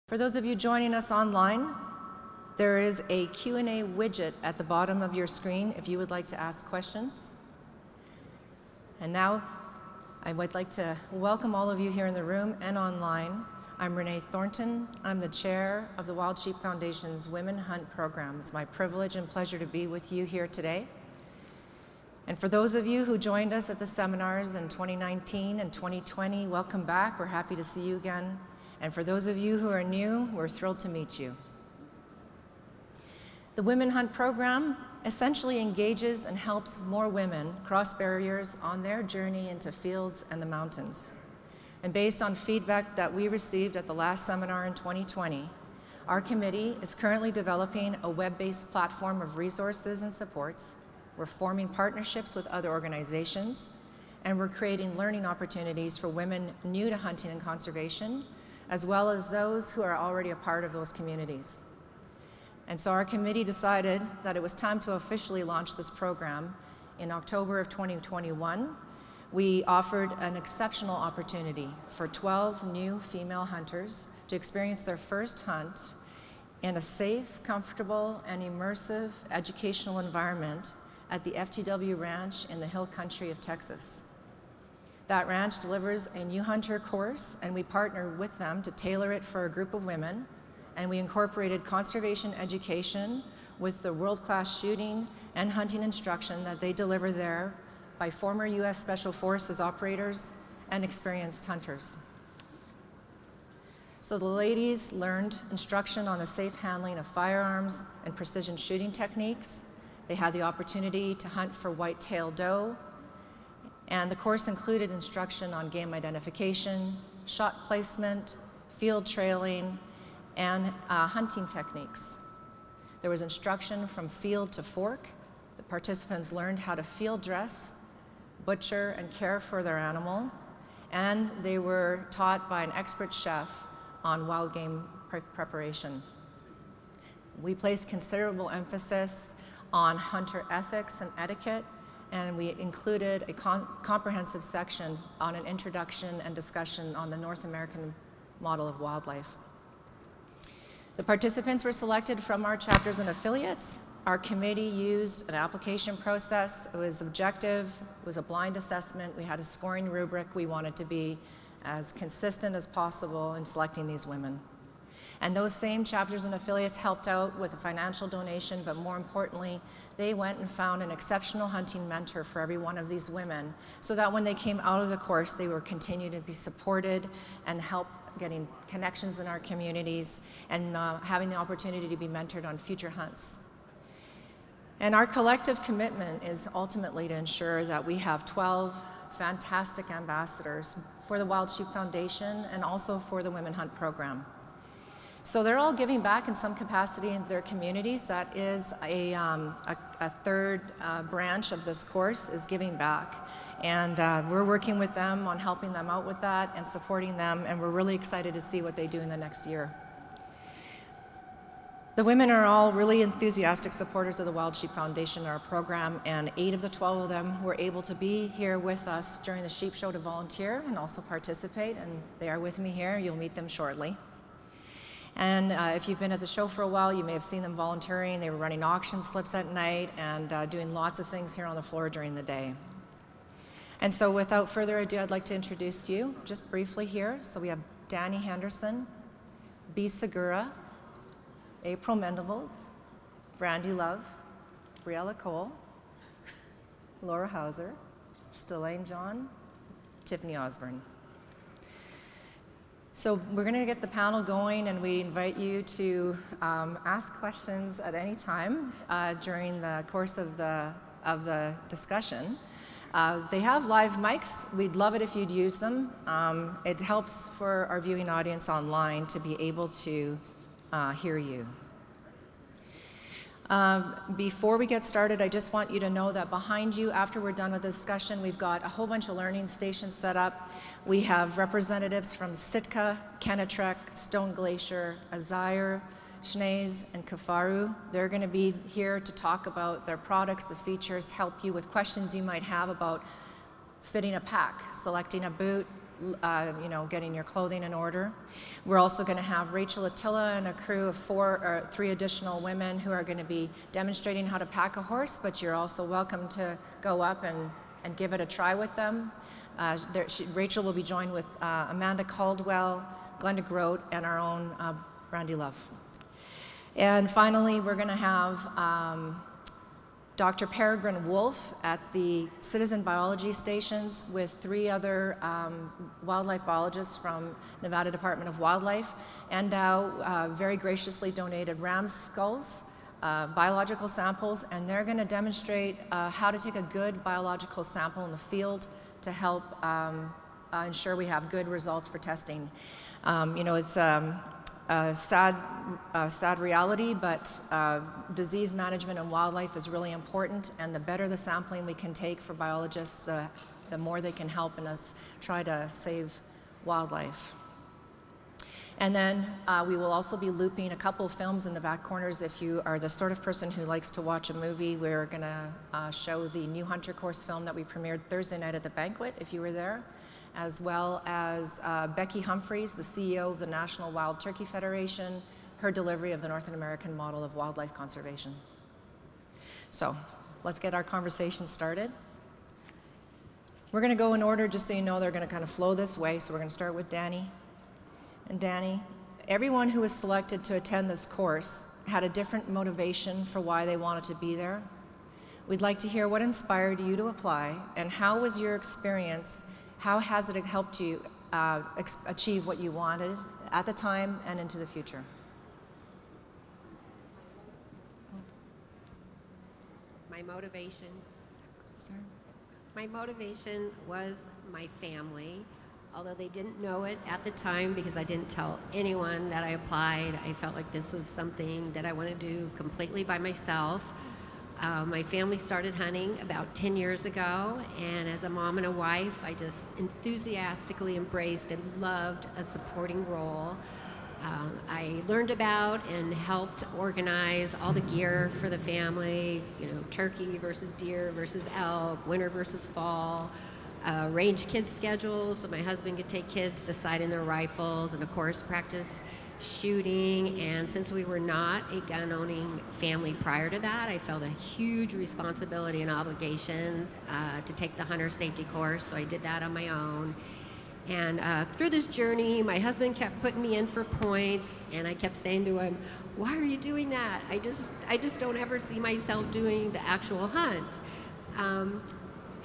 For those of you joining us online, there is a Q&A widget at the bottom of your screen if you would like to ask questions. And now, I would like to welcome all of you here in the room and online. I'm Renee Thornton. I'm the chair of the Wild Sheep Foundation's Women Hunt program. It's my privilege and pleasure to be with you here today. And for those of you who joined us at the seminars in 2019 and 2020, welcome back. We're happy to see you again. And for those of you who are new, we're thrilled to meet you. The Women Hunt program essentially engages and helps more women cross barriers on their journey into fields and the mountains. And based on feedback that we received at the last seminar in 2020, our committee is currently developing a web-based platform of resources and supports. We're forming partnerships with other organizations, and we're creating learning opportunities for women new to hunting and conservation, as well as those who are already a part of those communities. And so our committee decided that it was time to officially launch this program. In October of 2021, we offered an exceptional opportunity for 12 new female hunters to experience their first hunt in a safe, comfortable, and immersive educational environment at the FTW Ranch in the Hill Country of Texas. That ranch delivers a new hunter course, and we partner with them to tailor it for a group of women. And we incorporated conservation education with the world-class shooting and hunting instruction that they deliver there by former U.S. Special Forces operators and experienced hunters. So the ladies learned instruction on the safe handling of firearms and precision shooting techniques. They had the opportunity to hunt for white-tailed doe, and the course included instruction on game identification, shot placement, field trailing, and hunting techniques. There was instruction from field to fork. The participants learned how to field dress, butcher, and care for their animal, and they were taught by an expert chef on wild game preparation. We placed considerable emphasis on hunter ethics and etiquette, and we included a comprehensive section on an introduction and discussion on the North American model of wildlife. The participants were selected from our chapters and affiliates. Our committee used an application process. It was objective, it was a blind assessment. We had a scoring rubric. We wanted to be as consistent as possible in selecting these women. And those same chapters and affiliates helped out with a financial donation, but more importantly, they went and found an exceptional hunting mentor for every one of these women, so that when they came out of the course, they were continued to be supported and help getting connections in our communities and having the opportunity to be mentored on future hunts. And our collective commitment is ultimately to ensure that we have 12 fantastic ambassadors for the Wild Sheep Foundation and also for the Women Hunt program. So they're all giving back in some capacity in their communities. That is a third branch of this course, is giving back. And we're working with them on helping them out with that and supporting them, and we're really excited to see what they do in the next year. The women are all really enthusiastic supporters of the Wild Sheep Foundation, our program, and 8 of the 12 of them were able to be here with us during the sheep show to volunteer and also participate, and they are with me here. You'll meet them shortly. And if you've been at the show for a while, you may have seen them volunteering. They were running auction slips at night and doing lots of things here on the floor during the day. And so without further ado, I'd like to introduce you just briefly here. So we have Danny Henderson, B. Segura, April Mendebles, Brandy Love, Briella Cole, Laura Hauser, Stelaine John, Tiffany Osborne. So we're going to get the panel going, and we invite you to ask questions at any time during the course of the discussion. They have live mics. We'd love it if you'd use them. It helps for our viewing audience online to be able to hear you. Before we get started, I just want you to know that behind you, after we're done with the discussion, we've got a whole bunch of learning stations set up. We have representatives from SITKA, Kenetrek, Stone Glacier, AZYRE, Schnee, and Kifaru. They're going to be here to talk about their products, the features, help you with questions you might have about fitting a pack, selecting a boot, getting your clothing in order. We're also going to have Rachel Ahtila and a crew of 3 additional women who are going to be demonstrating how to pack a horse, but you're also welcome to go up and give it a try with them. Rachel will be joined with Amanda Caldwell, Glenda Grote, and our own Brandy Love. And finally, we're going to have Dr. Peregrine Wolf at the citizen biology stations with 3 other wildlife biologists from Nevada Department of Wildlife, and now very graciously donated ram skulls, biological samples, and they're going to demonstrate how to take a good biological sample in the field to help ensure we have good results for testing. It's a sad reality, but disease management in wildlife is really important, and the better the sampling we can take for biologists, the more they can help in us try to save wildlife. And then we will also be looping a couple of films in the back corners. If you are the sort of person who likes to watch a movie, we're going to show the new Hunter Course film that we premiered Thursday night at the banquet, if you were there, as well as Becky Humphreys, the CEO of the National Wild Turkey Federation, her delivery of the North American model of wildlife conservation. So let's get our conversation started. We're going to go in order, just so you know, they're going to kind of flow this way. So we're going to start with Danny. And Danny, everyone who was selected to attend this course had a different motivation for why they wanted to be there. We'd like to hear what inspired you to apply, and how was your experience. How has it helped you achieve what you wanted at the time and into the future? My motivation was my family. Although they didn't know it at the time because I didn't tell anyone that I applied. I felt like this was something that I want to do completely by myself. My family started hunting about 10 years ago, and as a mom and a wife, I just enthusiastically embraced and loved a supporting role. I learned about and helped organize all the gear for the family, turkey versus deer versus elk, winter versus fall, arrange kids' schedules so my husband could take kids to sight in their rifles, and of course practice shooting. And since we were not a gun-owning family prior to that, I felt a huge responsibility and obligation to take the hunter safety course, so I did that on my own. And through this journey, my husband kept putting me in for points, and I kept saying to him, "Why are you doing that? I just don't ever see myself doing the actual hunt."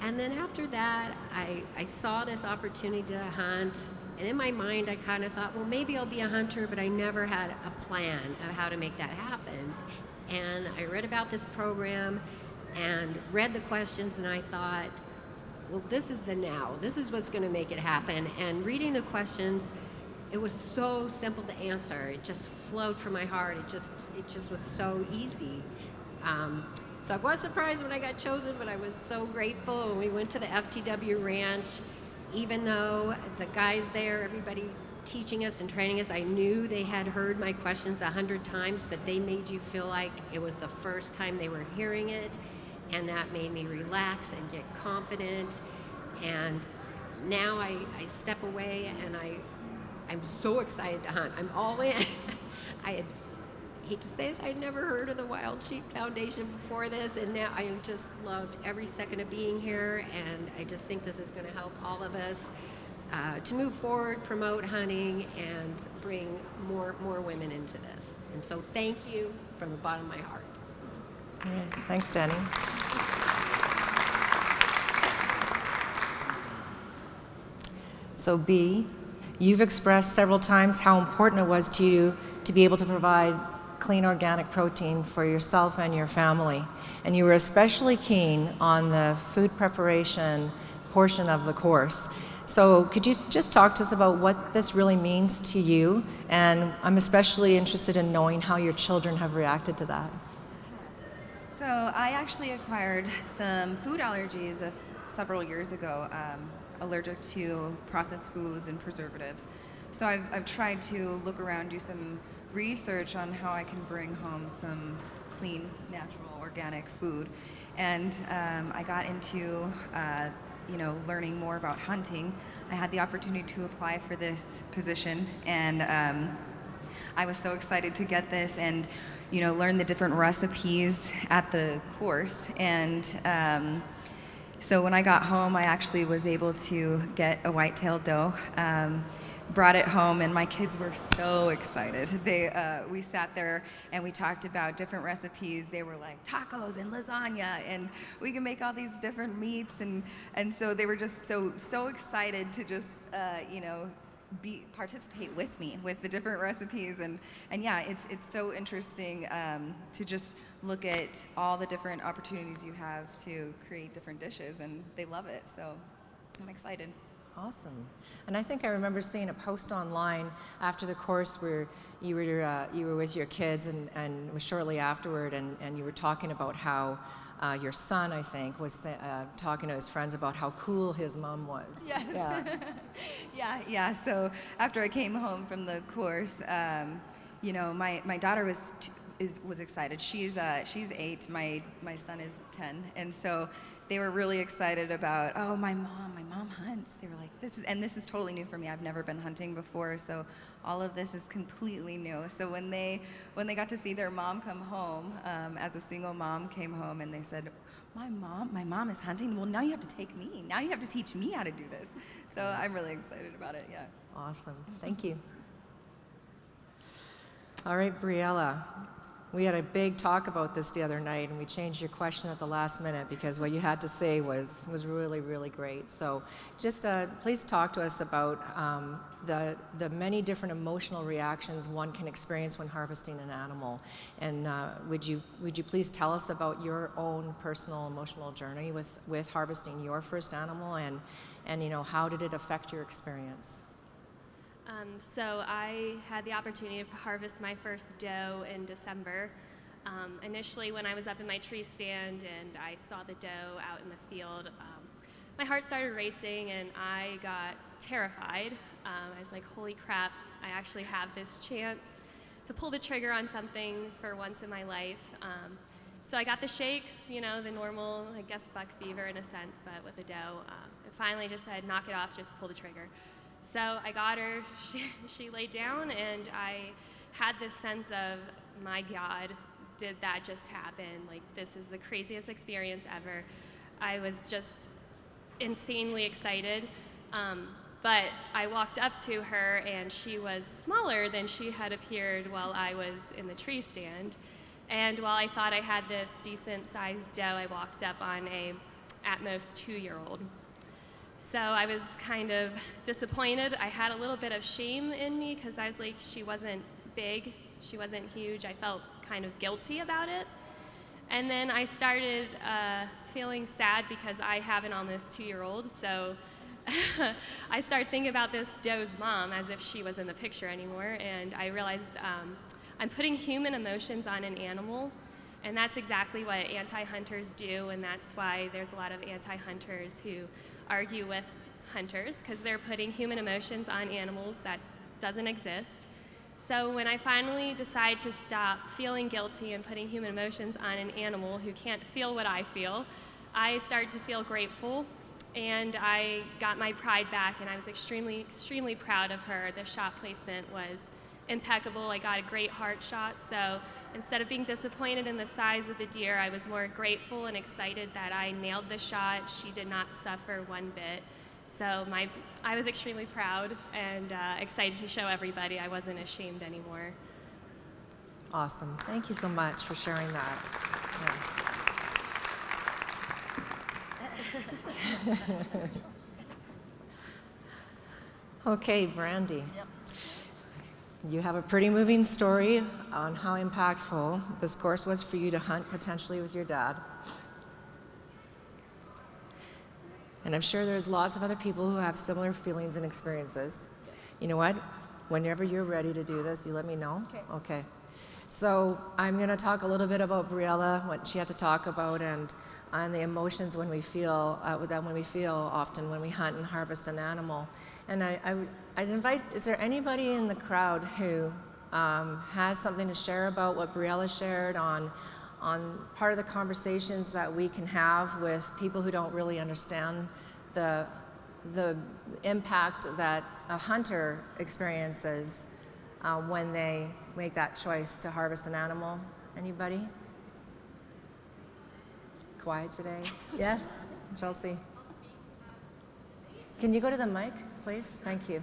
And then after that, I saw this opportunity to hunt, and in my mind, I kind of thought, well, maybe I'll be a hunter, but I never had a plan of how to make that happen. And I read about this program and read the questions, and I thought, well, this is the now. This is what's going to make it happen. And reading the questions, it was so simple to answer. It just flowed from my heart. It just was so easy. So I was surprised when I got chosen, but I was so grateful when we went to the FTW ranch. Even though the guys there, everybody teaching us and training us, I knew they had heard my questions 100 times, but they made you feel like it was the first time they were hearing it, and that made me relax and get confident. And now I step away, and I'm so excited to hunt. I'm all in. I hate to say this, I'd never heard of the Wild Sheep Foundation before this, and now I have just loved every second of being here, and I just think this is going to help all of us to move forward, promote hunting, and bring more women into this. And so thank you from the bottom of my heart. All right. Thanks, Danny. So B, you've expressed several times how important it was to you to be able to provide clean organic protein for yourself and your family. And you were especially keen on the food preparation portion of the course. So could you just talk to us about what this really means to you? And I'm especially interested in knowing how your children have reacted to that. So I actually acquired some food allergies several years ago, allergic to processed foods and preservatives. So I've tried to look around, do some research on how I can bring home some clean, natural, organic food. And I got into learning more about hunting, I had the opportunity to apply for this position, and I was so excited to get this and learn the different recipes at the course. And so when I got home, I actually was able to get a white-tailed doe. Brought it home, and my kids were so excited. We sat there and we talked about different recipes. They were like tacos and lasagna, and we can make all these different meats, and so they were just so excited to just participate with me with the different recipes, and yeah, it's so interesting to just look at all the different opportunities you have to create different dishes, and they love it. So I'm excited. Awesome. And I think I remember seeing a post online after the course where you were with your kids, and it was shortly afterward, and you were talking about how your son, I think, was talking to his friends about how cool his mom was. Yes. Yeah. yeah. So after I came home from the course, my daughter was excited. She's 8. My son is 10, and so they were really excited about, oh, my mom hunts. They were like, this is totally new for me. I've never been hunting before, so all of this is completely new. So when they got to see their mom come home, as a single mom came home, and they said, my mom is hunting. Well, now you have to take me. Now you have to teach me how to do this. So I'm really excited about it. Yeah. Awesome. Thank you. All right, Briella. We had a big talk about this the other night, and we changed your question at the last minute because what you had to say was really, really great. So just please talk to us about the many different emotional reactions one can experience when harvesting an animal. And would you please tell us about your own personal emotional journey with harvesting your first animal, and how did it affect your experience? So I had the opportunity to harvest my first doe in December. Initially, when I was up in my tree stand and I saw the doe out in the field, my heart started racing and I got terrified. I was like, holy crap, I actually have this chance to pull the trigger on something for once in my life. So I got the shakes, the normal, I guess, buck fever in a sense, but with a doe. And finally just said, knock it off, just pull the trigger. So I got her, she laid down, and I had this sense of, my God, did that just happen? Like, this is the craziest experience ever. I was just insanely excited. But I walked up to her, and she was smaller than she had appeared while I was in the tree stand. And while I thought I had this decent-sized doe, I walked up on a, at most, 2-year-old. So I was kind of disappointed. I had a little bit of shame in me because I was like, she wasn't big, she wasn't huge. I felt kind of guilty about it. And then I started feeling sad because I have an almost 2-year-old. So I started thinking about this doe's mom as if she wasn't in the picture anymore. And I realized I'm putting human emotions on an animal. And that's exactly what anti-hunters do. And that's why there's a lot of anti-hunters who argue with hunters, because they're putting human emotions on animals that doesn't exist. So when I finally decide to stop feeling guilty and putting human emotions on an animal who can't feel what I feel, I started to feel grateful, and I got my pride back, and I was extremely, extremely proud of her. The shot placement was impeccable. I got a great heart shot, so instead of being disappointed in the size of the deer, I was more grateful and excited that I nailed the shot. She did not suffer one bit. So I was extremely proud and excited to show everybody I wasn't ashamed anymore. Awesome. Thank you so much for sharing that. Yeah. Okay, Brandy. Yep. You have a pretty moving story on how impactful this course was for you to hunt potentially with your dad. And I'm sure there's lots of other people who have similar feelings and experiences. You know what? Whenever you're ready to do this, you let me know. Okay. So I'm going to talk a little bit about Briella, what she had to talk about, and on the emotions when we feel often when we hunt and harvest an animal. And I'd invite, is there anybody in the crowd who has something to share about what Briella shared on part of the conversations that we can have with people who don't really understand the impact that a hunter experiences when they make that choice to harvest an animal. Anybody? Quiet today? Yes, Chelsea. Can you go to the mic, please? Thank you.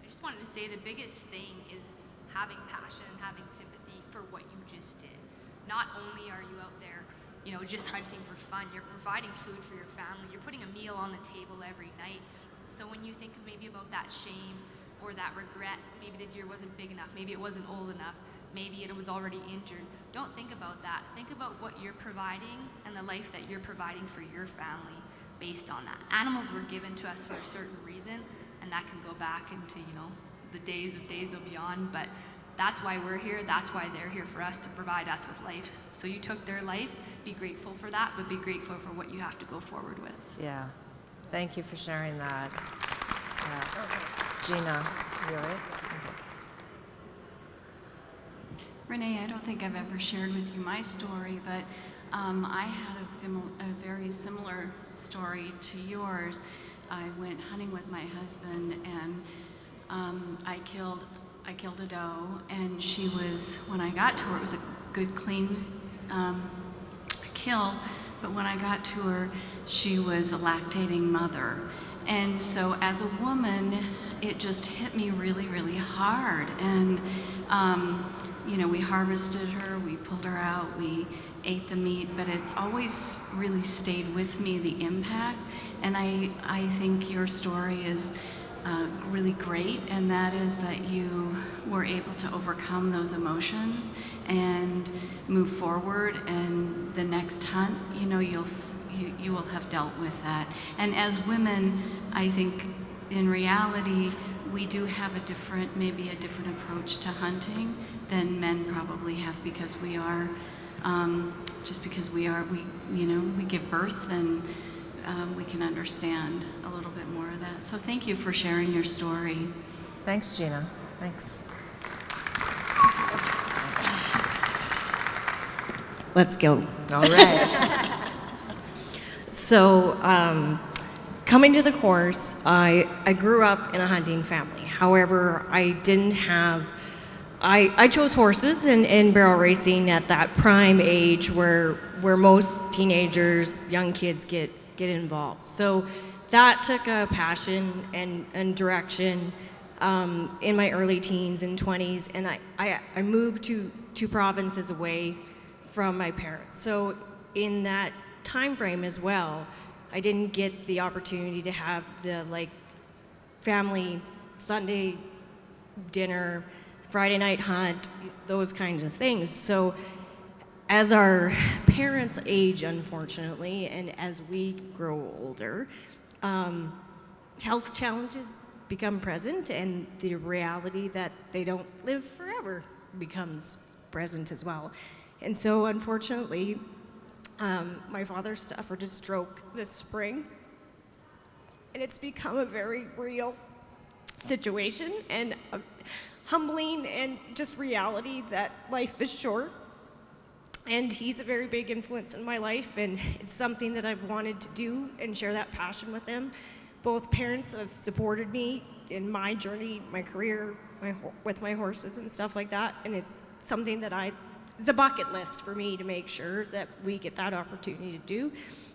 I just wanted to say the biggest thing is having passion, having sympathy for what you just did. Not only are you out there, you know, just hunting for fun, you're providing food for your family, you're putting a meal on the table every night. So when you think maybe about that shame or that regret, maybe the deer wasn't big enough, maybe it wasn't old enough, maybe it was already injured, don't think about that. Think about what you're providing and the life that you're providing for your family based on that. Animals were given to us for a certain reason, and that can go back into, you know, the days of beyond, but that's why we're here, that's why they're here for us, to provide us with life. So you took their life, be grateful for that, but be grateful for what you have to go forward with. Yeah, thank you for sharing that. Yeah. Gina, you all right? Okay. Renee, I don't think I've ever shared with you my story, but I had a very similar story to yours. I went hunting with my husband, and I killed a doe, and she was, when I got to her, it was a good, clean kill, but when I got to her, she was a lactating mother. And so as a woman, it just hit me really, really hard. And you know, we harvested her, we pulled her out, we ate the meat, but it's always really stayed with me, the impact. And I think your story is really great, and that is that you were able to overcome those emotions and move forward, and the next hunt, you know, you will have dealt with that. And as women, I think in reality, we do have maybe a different approach to hunting than men probably have, because we are, just because we give birth, and we can understand a little bit more of that. So thank you for sharing your story. Thanks, Gina. Thanks. Let's go. All right. So, coming to the course, I grew up in a hunting family. However, I didn't have, I chose horses and barrel racing at that prime age where most teenagers, young kids get involved. So that took a passion and direction in my early teens and 20s, and I moved to 2 provinces away from my parents. So in that time frame as well, I didn't get the opportunity to have the family Sunday dinner, Friday night hunt, those kinds of things. So as our parents age, unfortunately, and as we grow older, health challenges become present, and the reality that they don't live forever becomes present as well. And so, unfortunately, my father suffered a stroke this spring, and it's become a very real situation and a humbling and just reality that life is short. And he's a very big influence in my life, and it's something that I've wanted to do and share that passion with him. Both parents have supported me in my journey, my career, with my horses and stuff like that, and it's something that it's a bucket list for me to make sure that we get that opportunity to do.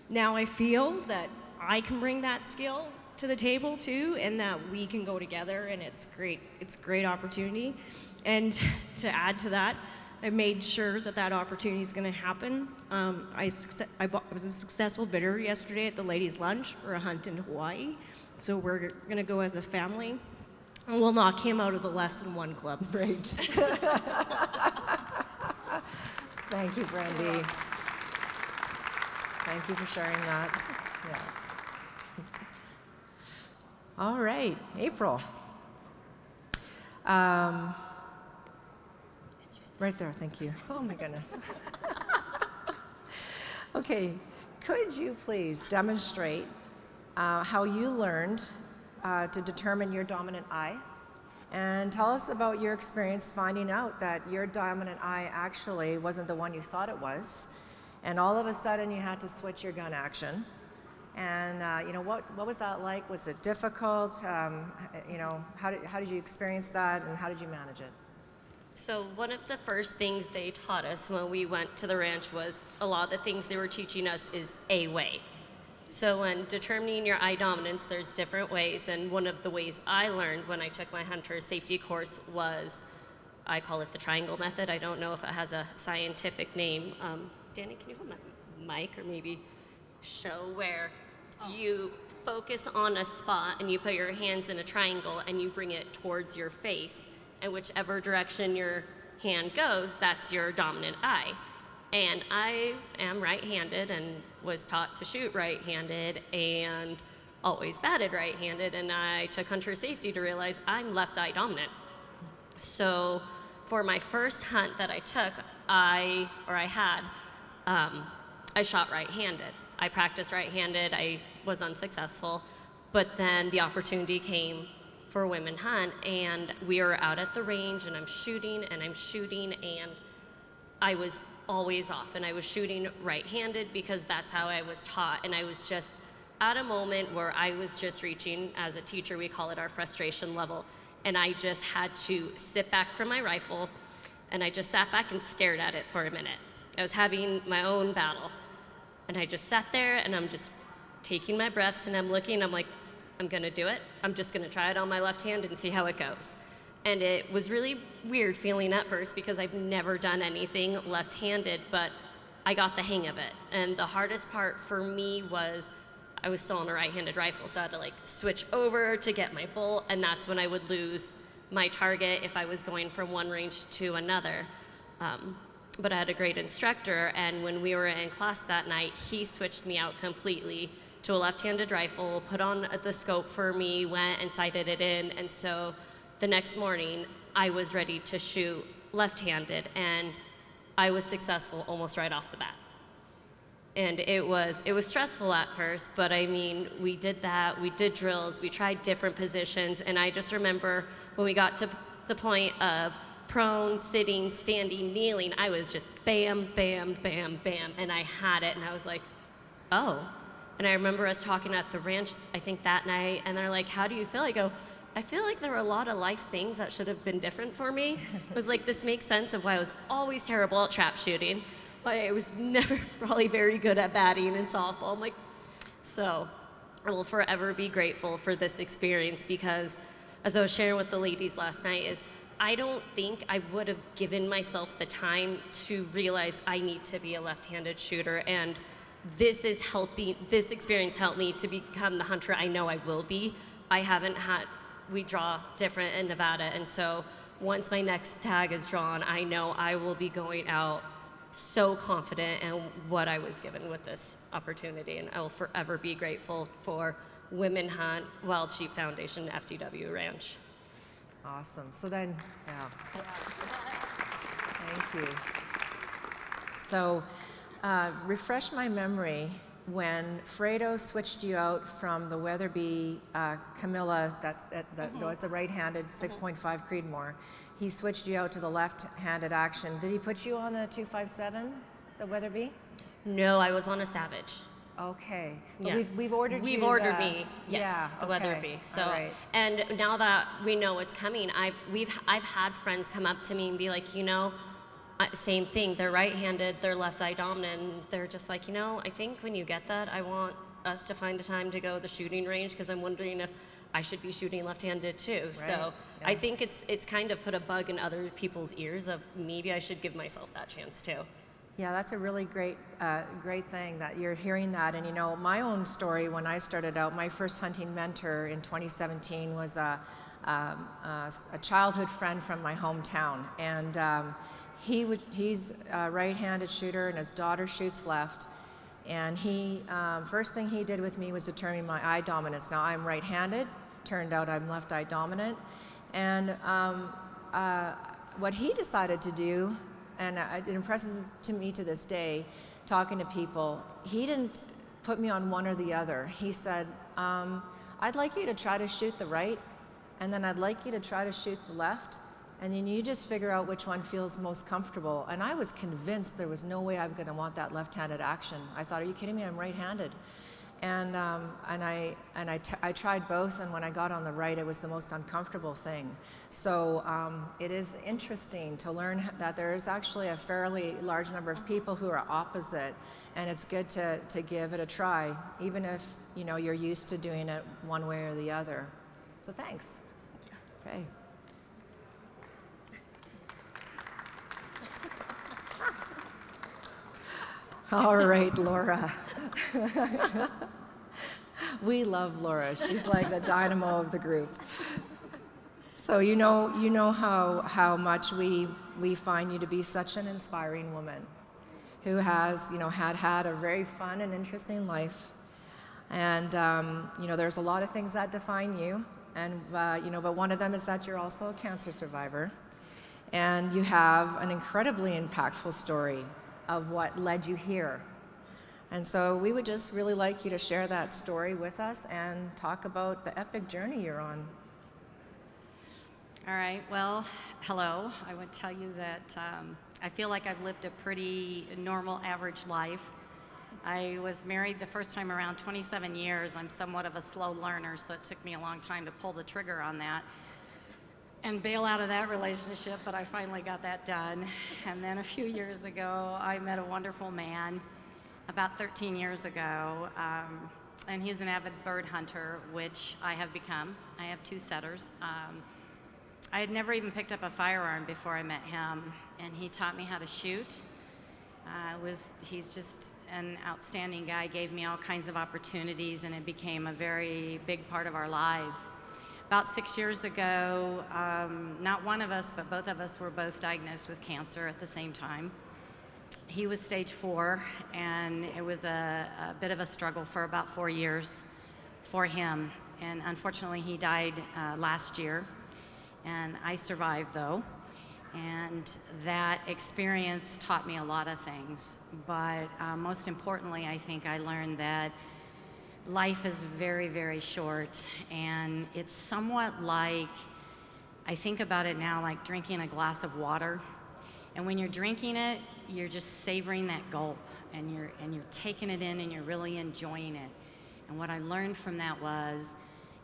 Now I feel that I can bring that skill to the table too, and that we can go together, and it's a great opportunity. And to add to that, I made sure that opportunity is going to happen. I was a successful bidder yesterday at the ladies' lunch for a hunt in Hawaii, so we're going to go as a family, and we'll knock him out of the less than 1 club. Great. Thank you, Brandy. Thank you for sharing that. Yeah. All right, April. Right there, thank you. Oh my goodness. Okay, could you please demonstrate how you learned to determine your dominant eye? And tell us about your experience finding out that your dominant eye actually wasn't the one you thought it was, And all of a sudden you had to switch your gun action. And what was that like? Was it difficult? How did you experience that, and how did you manage it? So one of the first things they taught us when we went to the ranch was a lot of the things they were teaching us is a way. So when determining your eye dominance, there's different ways, and one of the ways I learned when I took my hunter safety course was, I call it the triangle method. I don't know if it has a scientific name. Danny, can you hold my mic or maybe show where you focus on a spot and you put your hands in a triangle and you bring it towards your face, and whichever direction your hand goes, that's your dominant eye. And I am right-handed and was taught to shoot right-handed and always batted right-handed, and I took hunter safety to realize I'm left eye dominant. So for my first hunt that I took, I shot right-handed. I practiced right-handed, I was unsuccessful, but then the opportunity came for a women hunt, and we were out at the range, and I'm shooting, and I was always off, and I was shooting right-handed because that's how I was taught, and I was just at a moment where I was just reaching, as a teacher, we call it our frustration level, and I just had to sit back from my rifle, and I just sat back and stared at it for a minute. I was having my own battle. And I just sat there, and I'm just taking my breaths, and I'm looking, I'm like, I'm gonna do it. I'm just gonna try it on my left hand and see how it goes. And it was really weird feeling at first because I've never done anything left-handed, but I got the hang of it. And the hardest part for me was I was still on a right-handed rifle, so I had to like switch over to get my bolt, and that's when I would lose my target if I was going from one range to another. But I had a great instructor, and when we were in class that night, he switched me out completely to a left-handed rifle, put on the scope for me, went and sighted it in, and so the next morning, I was ready to shoot left-handed, and I was successful almost right off the bat. And it was stressful at first, but I mean, we did that, we did drills, we tried different positions, and I just remember when we got to the point of prone, sitting, standing, kneeling, I was just bam, bam, bam, bam, and I had it, and I was like, oh. And I remember us talking at the ranch, I think that night, and they're like, how do you feel? I go, I feel like there were a lot of life things that should have been different for me. It was like, this makes sense of why I was always terrible at trap shooting, why I was never probably very good at batting and softball. I'm like, so I will forever be grateful for this experience, because as I was sharing with the ladies last night, is I don't think I would have given myself the time to realize I need to be a left-handed shooter, and this experience helped me to become the hunter I know I will be. We draw different in Nevada, and so once my next tag is drawn, I know I will be going out so confident in what I was given with this opportunity, and I will forever be grateful for Women Hunt, Wild Sheep Foundation, FTW Ranch. Awesome. So then, yeah. Thank you. So, refresh my memory, when Fredo switched you out from the Weatherby Camilla, that was the right-handed 6.5 Creedmoor, he switched you out to the left-handed action. Did he put you on the 257, the Weatherby? No, I was on a Savage. Okay. Yeah. We've ordered you. We've ordered me, yes, yeah, the okay. Weatherby. So, right. And now that we know it's coming, I've had friends come up to me and be like, same thing. They're right-handed, they're left eye dominant, and they're just like, I think when you get that, I want us to find a time to go to the shooting range, because I'm wondering if I should be shooting left-handed too. Right. So yeah. I think it's kind of put a bug in other people's ears of maybe I should give myself that chance too. Yeah, that's a really great thing that you're hearing that. And my own story when I started out, my first hunting mentor in 2017 was a childhood friend from my hometown, and he's a right-handed shooter, and his daughter shoots left. And first thing he did with me was determine my eye dominance. Now I'm right-handed. Turned out I'm left eye dominant. And what he decided to do, and it impresses me to this day, talking to people, he didn't put me on one or the other. He said, I'd like you to try to shoot the right, and then I'd like you to try to shoot the left, And then you just figure out which one feels most comfortable. And I was convinced there was no way I'm going to want that left-handed action. I thought, are you kidding me? I'm right-handed. And I tried both, and when I got on the right, it was the most uncomfortable thing. So it is interesting to learn that there is actually a fairly large number of people who are opposite, and it's good to give it a try, even if you're used to doing it one way or the other. So thanks. Okay. All right, Laura. We love Laura. She's like the dynamo of the group. So you know how much we find you to be such an inspiring woman who has had a very fun and interesting life. And there's a lot of things that define you, and but one of them is that you're also a cancer survivor, and you have an incredibly impactful story of what led you here. And so we would just really like you to share that story with us and talk about the epic journey you're on. All right, well, hello. I would tell you that I feel like I've lived a pretty normal, average life. I was married the first time around 27 years. I'm somewhat of a slow learner, so it took me a long time to pull the trigger on that and bail out of that relationship, but I finally got that done. And then a few years ago, I met a wonderful man, about 13 years ago, and he's an avid bird hunter, which I have become. I have 2 setters. I had never even picked up a firearm before I met him, and he taught me how to shoot. He's just an outstanding guy, gave me all kinds of opportunities, and it became a very big part of our lives. About 6 years ago, not one of us, but both of us were both diagnosed with cancer at the same time. He was stage 4, and it was a bit of a struggle for about 4 years for him. And unfortunately, he died last year, and I survived though. And that experience taught me a lot of things. But most importantly, I think I learned that life is very, very short, and it's somewhat like, I think about it now like drinking a glass of water. And when you're drinking it, you're just savoring that gulp, and you're taking it in, and you're really enjoying it. And what I learned from that was,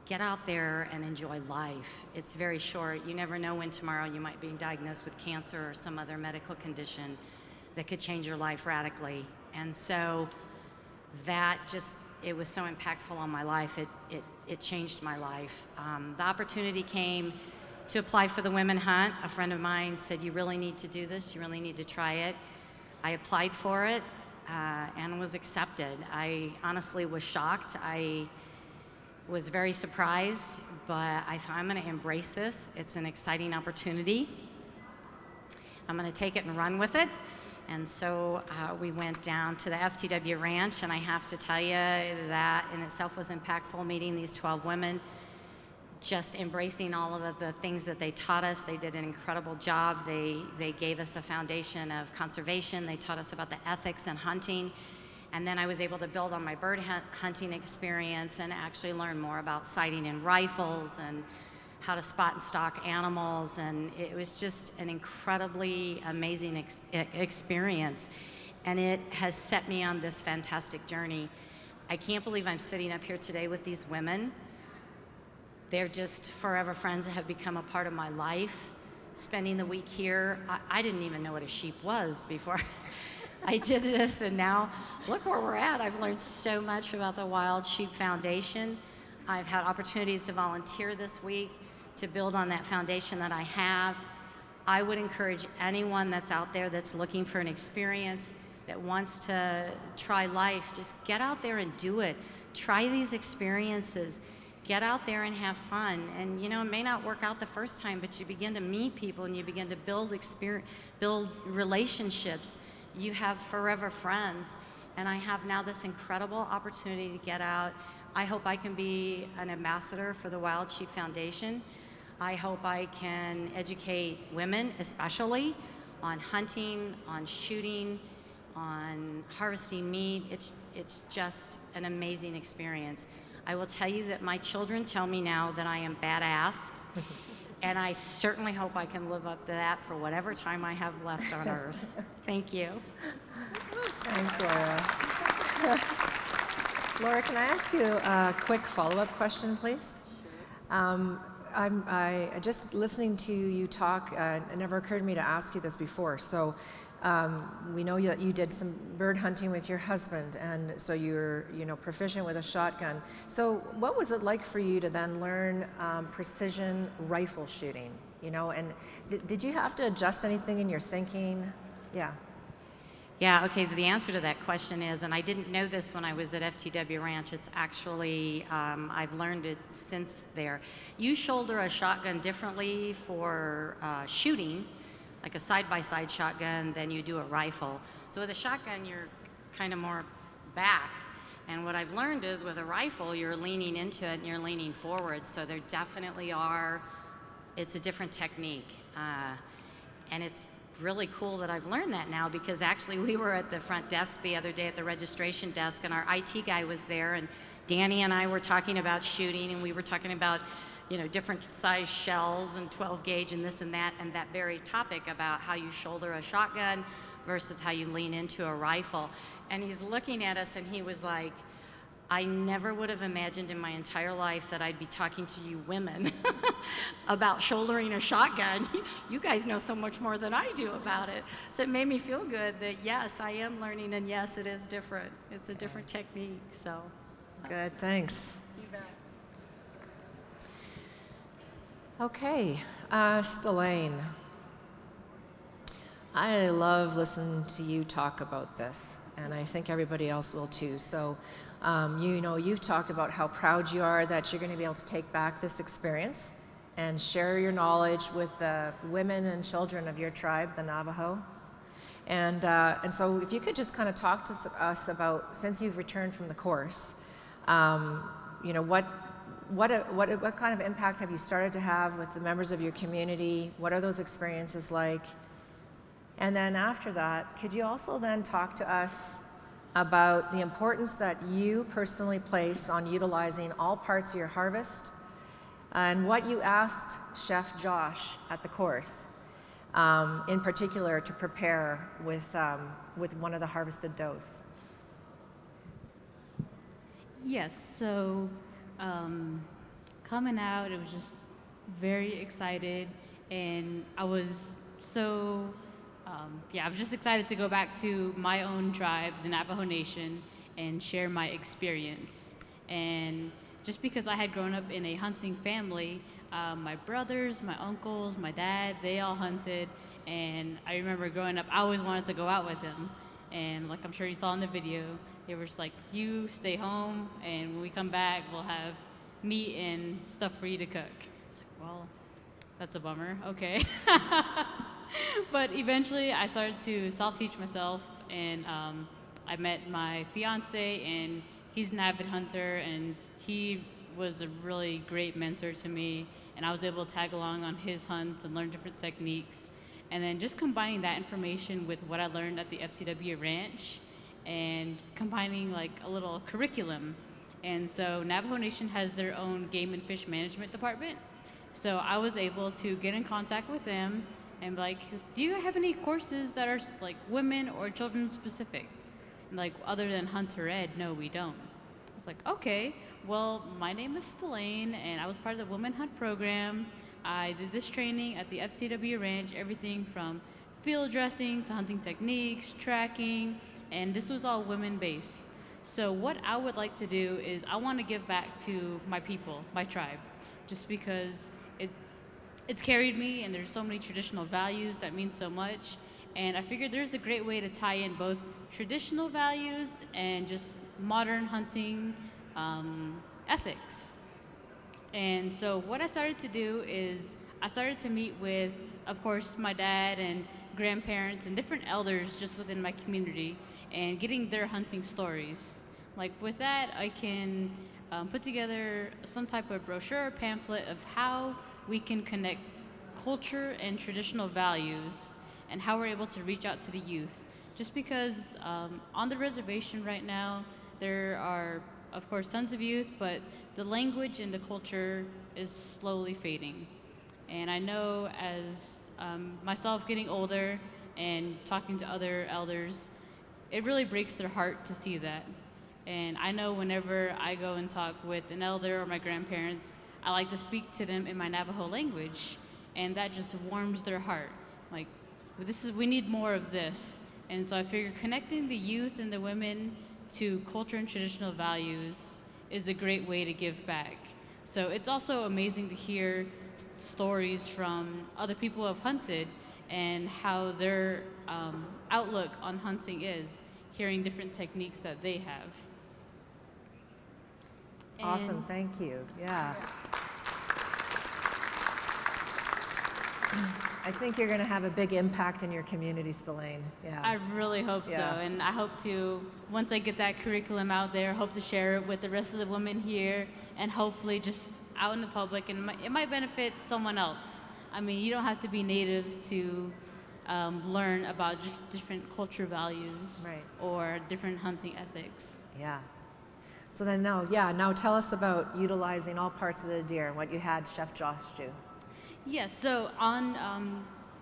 get out there and enjoy life. It's very short. You never know when tomorrow you might be diagnosed with cancer or some other medical condition that could change your life radically. And so that just, it was so impactful on my life. It changed my life. The opportunity came to apply for the Women Hunt. A friend of mine said, you really need to do this. You really need to try it. I applied for it and was accepted. I honestly was shocked. I was very surprised, but I thought, I'm going to embrace this. It's an exciting opportunity. I'm going to take it and run with it. And so we went down to the FTW ranch, and I have to tell you that in itself was impactful, meeting these 12 women, just embracing all of the things that they taught us. They did an incredible job. They gave us a foundation of conservation. They taught us about the ethics in hunting. And then I was able to build on my bird hunting experience and actually learn more about sighting in rifles and how to spot and stalk animals. And it was just an incredibly amazing experience. And it has set me on this fantastic journey. I can't believe I'm sitting up here today with these women. They're just forever friends that have become a part of my life. Spending the week here, I didn't even know what a sheep was before I did this, and now look where we're at. I've learned so much about the Wild Sheep Foundation. I've had opportunities to volunteer this week to build on that foundation that I have. I would encourage anyone that's out there that's looking for an experience, that wants to try life, just get out there and do it. Try these experiences. Get out there and have fun. And it may not work out the first time, but you begin to meet people and you begin to build relationships. You have forever friends. And I have now this incredible opportunity to get out. I hope I can be an ambassador for the Wild Sheep Foundation. I hope I can educate women, especially, on hunting, on shooting, on harvesting meat. It's just an amazing experience. I will tell you that my children tell me now that I am badass. And I certainly hope I can live up to that for whatever time I have left on Earth. Thank you. Thanks, Laura. Laura, can I ask you a quick follow-up question, please? Sure. I just listening to you talk, it never occurred to me to ask you this before. So we know that you did some bird hunting with your husband, and so you're proficient with a shotgun. So what was it like for you to then learn precision rifle shooting? And did you have to adjust anything in your thinking? Yeah. Yeah, okay, the answer to that question is, and I didn't know this when I was at FTW Ranch, it's actually, I've learned it since there. You shoulder a shotgun differently for shooting, like a side-by-side shotgun, than you do a rifle. So with a shotgun, you're kind of more back. And what I've learned is with a rifle, you're leaning into it and you're leaning forward. So there definitely are, it's a different technique. And it's really cool that I've learned that now, because actually we were at the front desk the other day at the registration desk, and our IT guy was there, and Danny and I were talking about shooting, and we were talking about different size shells and 12 gauge and this and that very topic about how you shoulder a shotgun versus how you lean into a rifle. And he's looking at us and he was like, I never would have imagined in my entire life that I'd be talking to you women about shouldering a shotgun. You guys know so much more than I do about it. So it made me feel good that yes, I am learning, and yes, it is different. It's a different technique, so. Good, thanks. You bet. Okay, Stelaine. I love listening to you talk about this, and I think everybody else will too. So, you've talked about how proud you are that you're going to be able to take back this experience and share your knowledge with the women and children of your tribe, the Navajo. And so if you could just kind of talk to us about, since you've returned from the course, what kind of impact have you started to have with the members of your community? What are those experiences like? And then after that, could you also then talk to us about the importance that you personally place on utilizing all parts of your harvest, and what you asked Chef Josh at the course, in particular, to prepare with one of the harvested does? Yes, so coming out, it was just very excited, and I was so I was just excited to go back to my own tribe, the Navajo Nation, and share my experience. And just because I had grown up in a hunting family, my brothers, my uncles, my dad, they all hunted. And I remember growing up, I always wanted to go out with them. And like I'm sure you saw in the video, they were just like, you stay home, and when we come back, we'll have meat and stuff for you to cook. It's like, well, that's a bummer, okay. But eventually I started to self-teach myself, and I met my fiance, and he's an avid hunter, and he was a really great mentor to me, and I was able to tag along on his hunts and learn different techniques. And then just combining that information with what I learned at the FCW Ranch, and combining like a little curriculum. And so Navajo Nation has their own game and fish management department. So I was able to get in contact with them and be like, do you have any courses that are like women or children specific? And like, other than Hunter Ed, no, we don't. I was like, okay, well, my name is Stelaine, and I was part of the Women Hunt program. I did this training at the FCW Ranch, everything from field dressing to hunting techniques, tracking, and this was all women-based. So what I would like to do is I want to give back to my people, my tribe, just because it's carried me, and there's so many traditional values that mean so much. And I figured there's a great way to tie in both traditional values and just modern hunting ethics. And so what I started to do is I started to meet with, of course, my dad and grandparents and different elders just within my community, and getting their hunting stories. Like with that, I can put together some type of brochure or pamphlet of how we can connect culture and traditional values, and how we're able to reach out to the youth. Just because on the reservation right now, there are, of course, tons of youth, but the language and the culture is slowly fading. And I know as myself getting older and talking to other elders, it really breaks their heart to see that. And I know whenever I go and talk with an elder or my grandparents, I like to speak to them in my Navajo language, and that just warms their heart. Like, we need more of this. And so I figure connecting the youth and the women to culture and traditional values is a great way to give back. So it's also amazing to hear stories from other people who have hunted and how their outlook on hunting is, hearing different techniques that they have. Awesome, thank you. Yeah. I think you're going to have a big impact in your community, Selene. Yeah. I really hope so, and I hope to, once I get that curriculum out there, hope to share it with the rest of the women here, and hopefully just out in the public, and it might benefit someone else. I mean, you don't have to be native to learn about just different culture values or different hunting ethics. Yeah. So then now tell us about utilizing all parts of the deer, what you had Chef Josh do. Yes, so on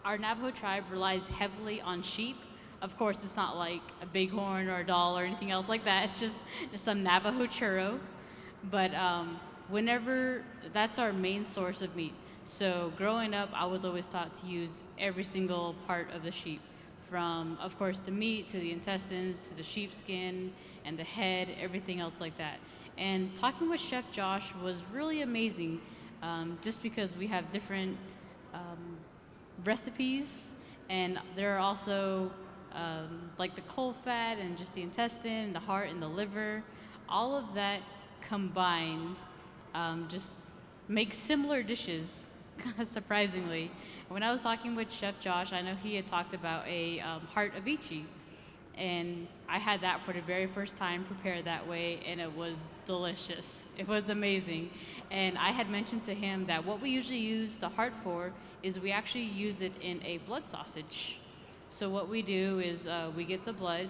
our Navajo tribe relies heavily on sheep. Of course, it's not like a bighorn or a doll or anything else like that. It's just some Navajo churro. But whenever, that's our main source of meat. So growing up, I was always taught to use every single part of the sheep, from, of course, the meat to the intestines to the sheepskin and the head, everything else like that. And talking with Chef Josh was really amazing, just because we have different recipes, and there are also like the coal fat and just the intestine, the heart and the liver, all of that combined just makes similar dishes, surprisingly. When I was talking with Chef Josh, I know he had talked about a heart of ichi, and I had that for the very first time prepared that way, and it was delicious. It was amazing. And I had mentioned to him that what we usually use the heart for is we actually use it in a blood sausage. So what we do is we get the blood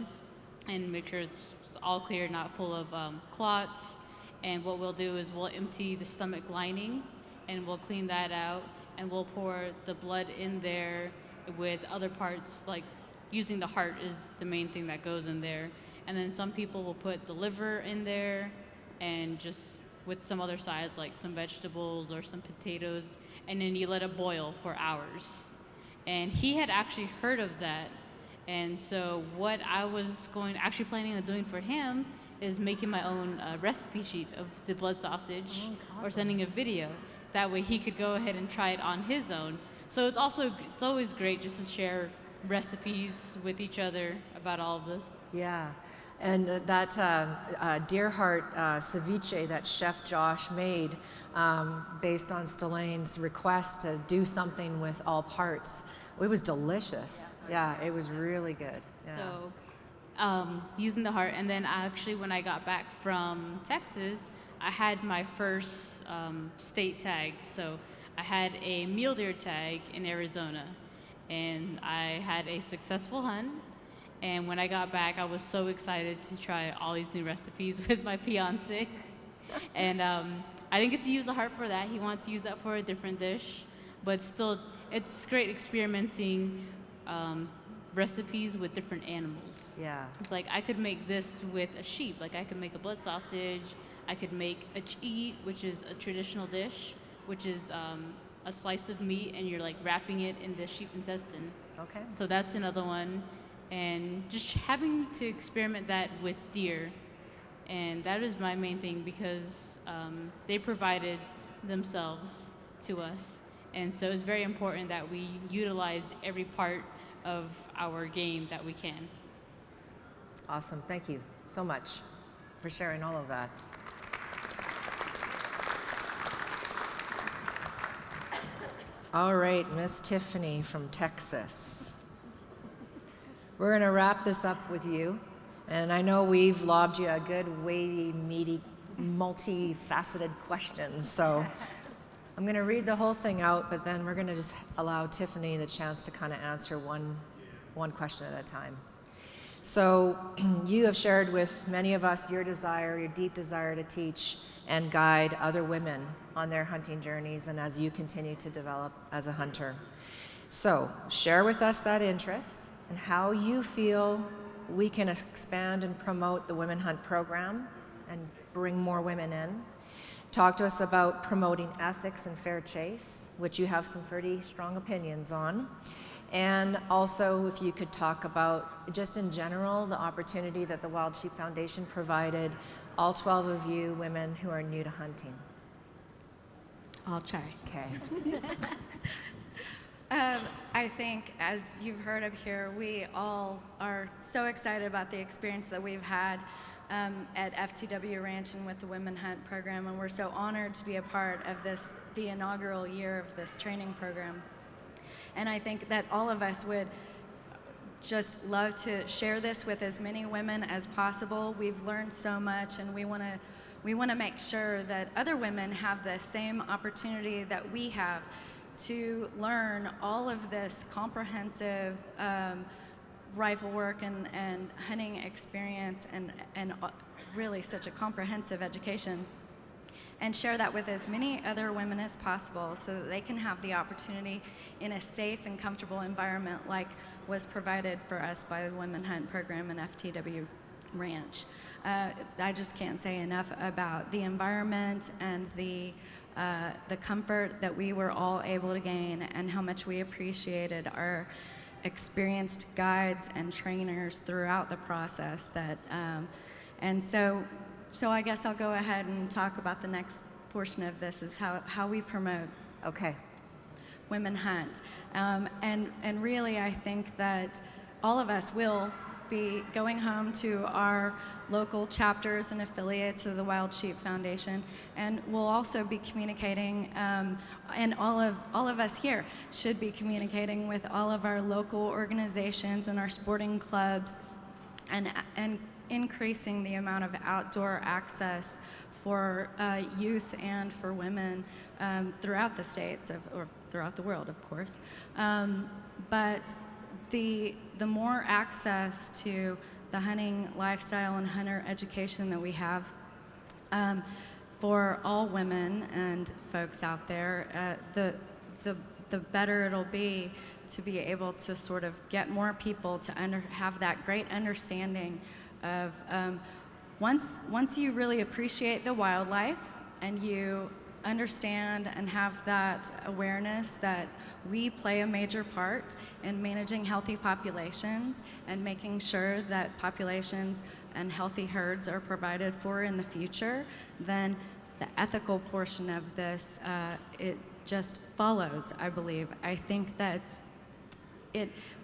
and make sure it's all clear, not full of clots. And what we'll do is we'll empty the stomach lining and we'll clean that out, and we'll pour the blood in there with other parts, like using the heart is the main thing that goes in there. And then some people will put the liver in there and just with some other sides like some vegetables or some potatoes, and then you let it boil for hours. And he had actually heard of that. And so what I was actually planning on doing for him is making my own recipe sheet of the blood sausage, or sending a video. That way he could go ahead and try it on his own. So it's always great just to share recipes with each other about all of this. Yeah, and that deer heart ceviche that Chef Josh made based on Stellane's request to do something with all parts, it was delicious. Yeah, it was really good. Yeah. So using the heart, and then actually when I got back from Texas, I had my first state tag. So I had a mule deer tag in Arizona, and I had a successful hunt. And when I got back, I was so excited to try all these new recipes with my fiance. And I didn't get to use the heart for that. He wanted to use that for a different dish, but still, it's great experimenting recipes with different animals. Yeah. It's like I could make this with a sheep. Like I could make a blood sausage. I could make a cheat, which is a traditional dish, which is a slice of meat, and you're like wrapping it in the sheep intestine. Okay. So that's another one. And just having to experiment that with deer. And that is my main thing, because they provided themselves to us. And so it's very important that we utilize every part of our game that we can. Awesome. Thank you so much for sharing all of that. All right, Miss Tiffany from Texas. We're going to wrap this up with you. And I know we've lobbed you a good, weighty, meaty, multifaceted questions. So I'm going to read the whole thing out, but then we're going to just allow Tiffany the chance to kind of answer one question at a time. So you have shared with many of us your desire, your deep desire to teach and guide other women on their hunting journeys and as you continue to develop as a hunter. So share with us that interest and how you feel we can expand and promote the Women Hunt program and bring more women in. Talk to us about promoting ethics and fair chase, which you have some pretty strong opinions on. And also, if you could talk about, just in general, the opportunity that the Wild Sheep Foundation provided all 12 of you women who are new to hunting. I'll try. Okay. I think, as you've heard up here, we all are so excited about the experience that we've had at FTW Ranch and with the Women Hunt program, and we're so honored to be a part of this, the inaugural year of this training program. And I think that all of us would just love to share this with as many women as possible. We've learned so much, and we want to make sure that other women have the same opportunity that we have to learn all of this comprehensive rifle work and hunting experience and really such a comprehensive education, and share that with as many other women as possible so that they can have the opportunity in a safe and comfortable environment like was provided for us by the Women Hunt program and FTW Ranch. I just can't say enough about the environment and the comfort that we were all able to gain, and how much we appreciated our experienced guides and trainers throughout the process. And so I guess I'll go ahead and talk about the next portion of this, is how we promote Women Hunt. And really, I think that all of us will be going home to our local chapters and affiliates of the Wild Sheep Foundation, and we'll also be communicating, and all of us here should be communicating with all of our local organizations and our sporting clubs, and increasing the amount of outdoor access for youth and for women throughout the states, or throughout the world, of course. But the more access to the hunting lifestyle and hunter education that we have for all women and folks out there, the better it'll be to be able to sort of get more people to have that great understanding of once you really appreciate the wildlife and you understand and have that awareness that we play a major part in managing healthy populations and making sure that populations and healthy herds are provided for in the future, then the ethical portion of this, it just follows, I believe. I think that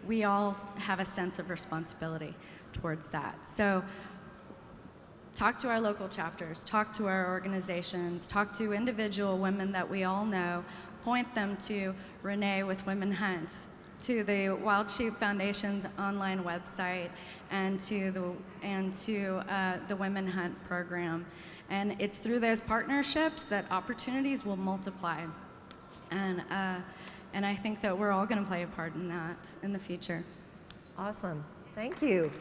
we all have a sense of responsibility towards that. So talk to our local chapters, talk to our organizations, talk to individual women that we all know, point them to Renee with Women Hunt, to the Wild Sheep Foundation's online website, and to the Women Hunt program. And it's through those partnerships that opportunities will multiply. And I think that we're all going to play a part in that in the future. Awesome. Thank you.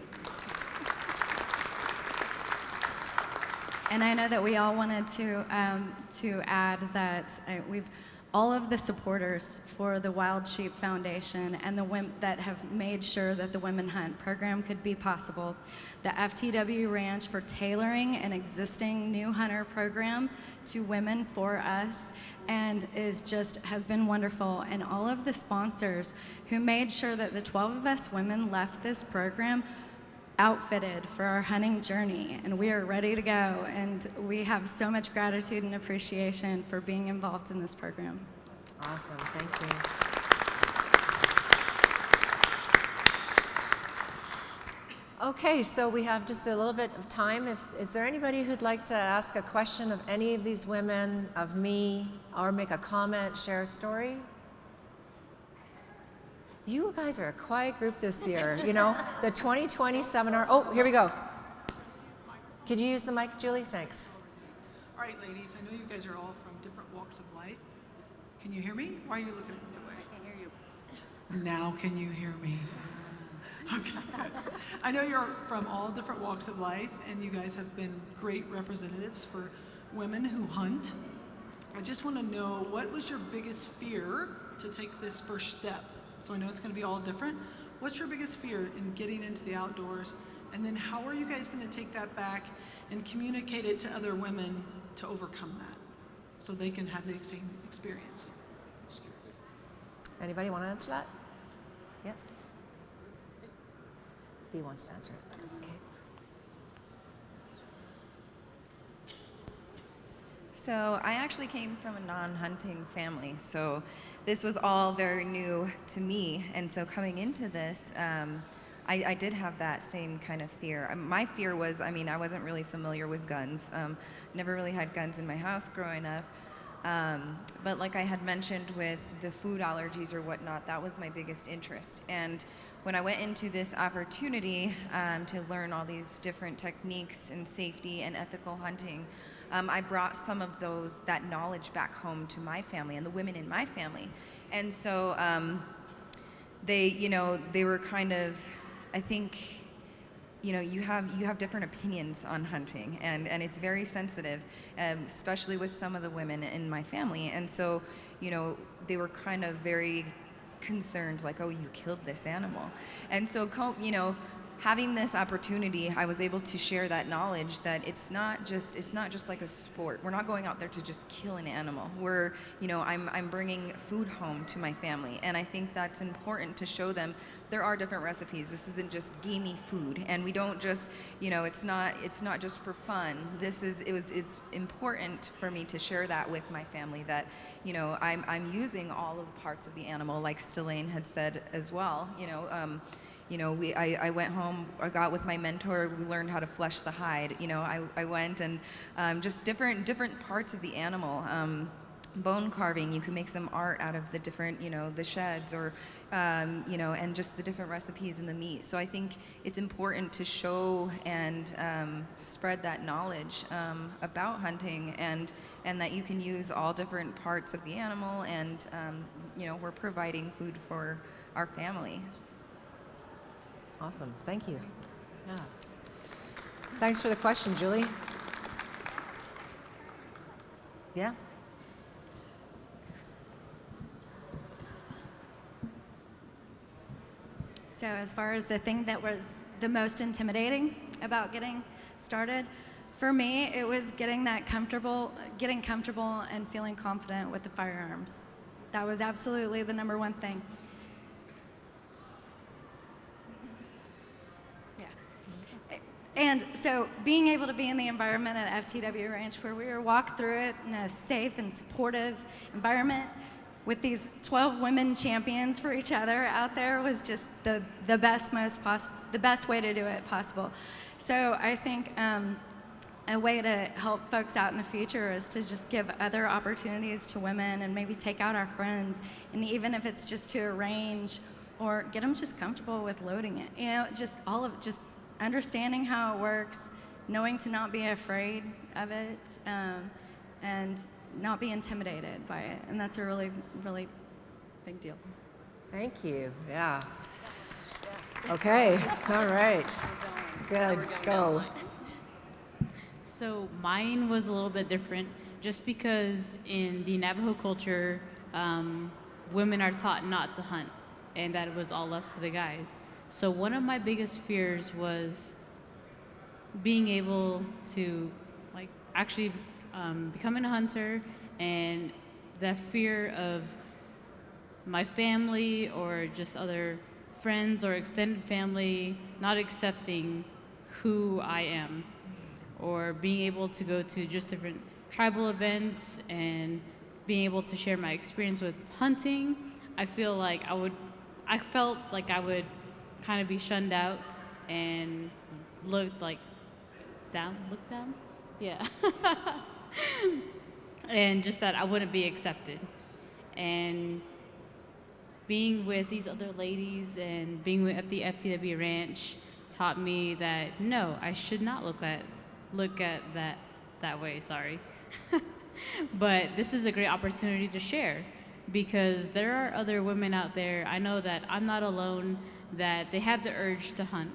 And I know that we all wanted to add that all of the supporters for the Wild Sheep Foundation and the women that have made sure that the Women Hunt program could be possible, the FTW Ranch for tailoring an existing new hunter program to women for us, and has been wonderful, and all of the sponsors who made sure that the 12 of us women left this program outfitted for our hunting journey, and we are ready to go, and we have so much gratitude and appreciation for being involved in this program. Awesome, thank you. Okay, so we have just a little bit of time. Is there anybody who'd like to ask a question of any of these women, of me, or make a comment, share a story? You guys are a quiet group this year. You know, the 2020 seminar. Oh, here we go. Could you use the mic, Julie? Thanks. All right, ladies, I know you guys are all from different walks of life. Can you hear me? Why are you looking the way? I can't hear you. Now can you hear me? Okay, good. I know you're from all different walks of life, and you guys have been great representatives for women who hunt. I just want to know, what was your biggest fear to take this first step? So I know it's going to be all different. What's your biggest fear in getting into the outdoors? And then how are you guys going to take that back and communicate it to other women to overcome that so they can have the same experience? Anybody want to answer that? Yeah. B wants to answer it. Okay. So I actually came from a non-hunting family, so this was all very new to me. And so coming into this, I did have that same kind of fear. My fear was, I mean, I wasn't really familiar with guns. Never really had guns in my house growing up. But like I had mentioned with the food allergies or whatnot, that was my biggest interest. And when I went into this opportunity to learn all these different techniques in safety and ethical hunting, I brought some of that knowledge back home to my family and the women in my family. And so they were kind of, I think, you have different opinions on hunting, and it's very sensitive, especially with some of the women in my family. And so, they were kind of very concerned, like, oh, you killed this animal. And so, having this opportunity, I was able to share that knowledge that it's not just like a sport. We're not going out there to just kill an animal. I'm bringing food home to my family, and I think that's important to show them there are different recipes. This isn't just gamey food, and we don't just, it's not just for fun. It's important for me to share that with my family, that I'm using all of the parts of the animal, like Stellane had said as well. I went home, I got with my mentor, we learned how to flesh the hide. I went and just different parts of the animal. Bone carving, you can make some art out of the different, the sheds, or, and just the different recipes in the meat. So I think it's important to show and spread that knowledge about hunting, and that you can use all different parts of the animal, and, we're providing food for our family. Awesome. Thank you. Yeah. Thanks for the question, Julie. Yeah? So as far as the thing that was the most intimidating about getting started, for me, it was getting comfortable and feeling confident with the firearms. That was absolutely the number one thing. And so being able to be in the environment at FTW Ranch, where we were walked through it in a safe and supportive environment with these 12 women champions for each other out there, was just the best way to do it possible. So I think a way to help folks out in the future is to just give other opportunities to women, and maybe take out our friends, and even if it's just to arrange or get them just comfortable with loading it. Just understanding how it works, knowing to not be afraid of it, and not be intimidated by it. And that's a really, really big deal. Thank you. Yeah. Okay. All right. Good. Go. So mine was a little bit different, just because in the Navajo culture, women are taught not to hunt, and that it was all left to the guys. So one of my biggest fears was being able to actually becoming a hunter, and the fear of my family or just other friends or extended family not accepting who I am, or being able to go to just different tribal events and being able to share my experience with hunting. I felt like I would kind of be shunned out and looked down, yeah. And just that I wouldn't be accepted. And being with these other ladies and being at the FTW Ranch taught me that no, I should not look at that way, sorry. But this is a great opportunity to share, because there are other women out there. I know that I'm not alone, that they have the urge to hunt,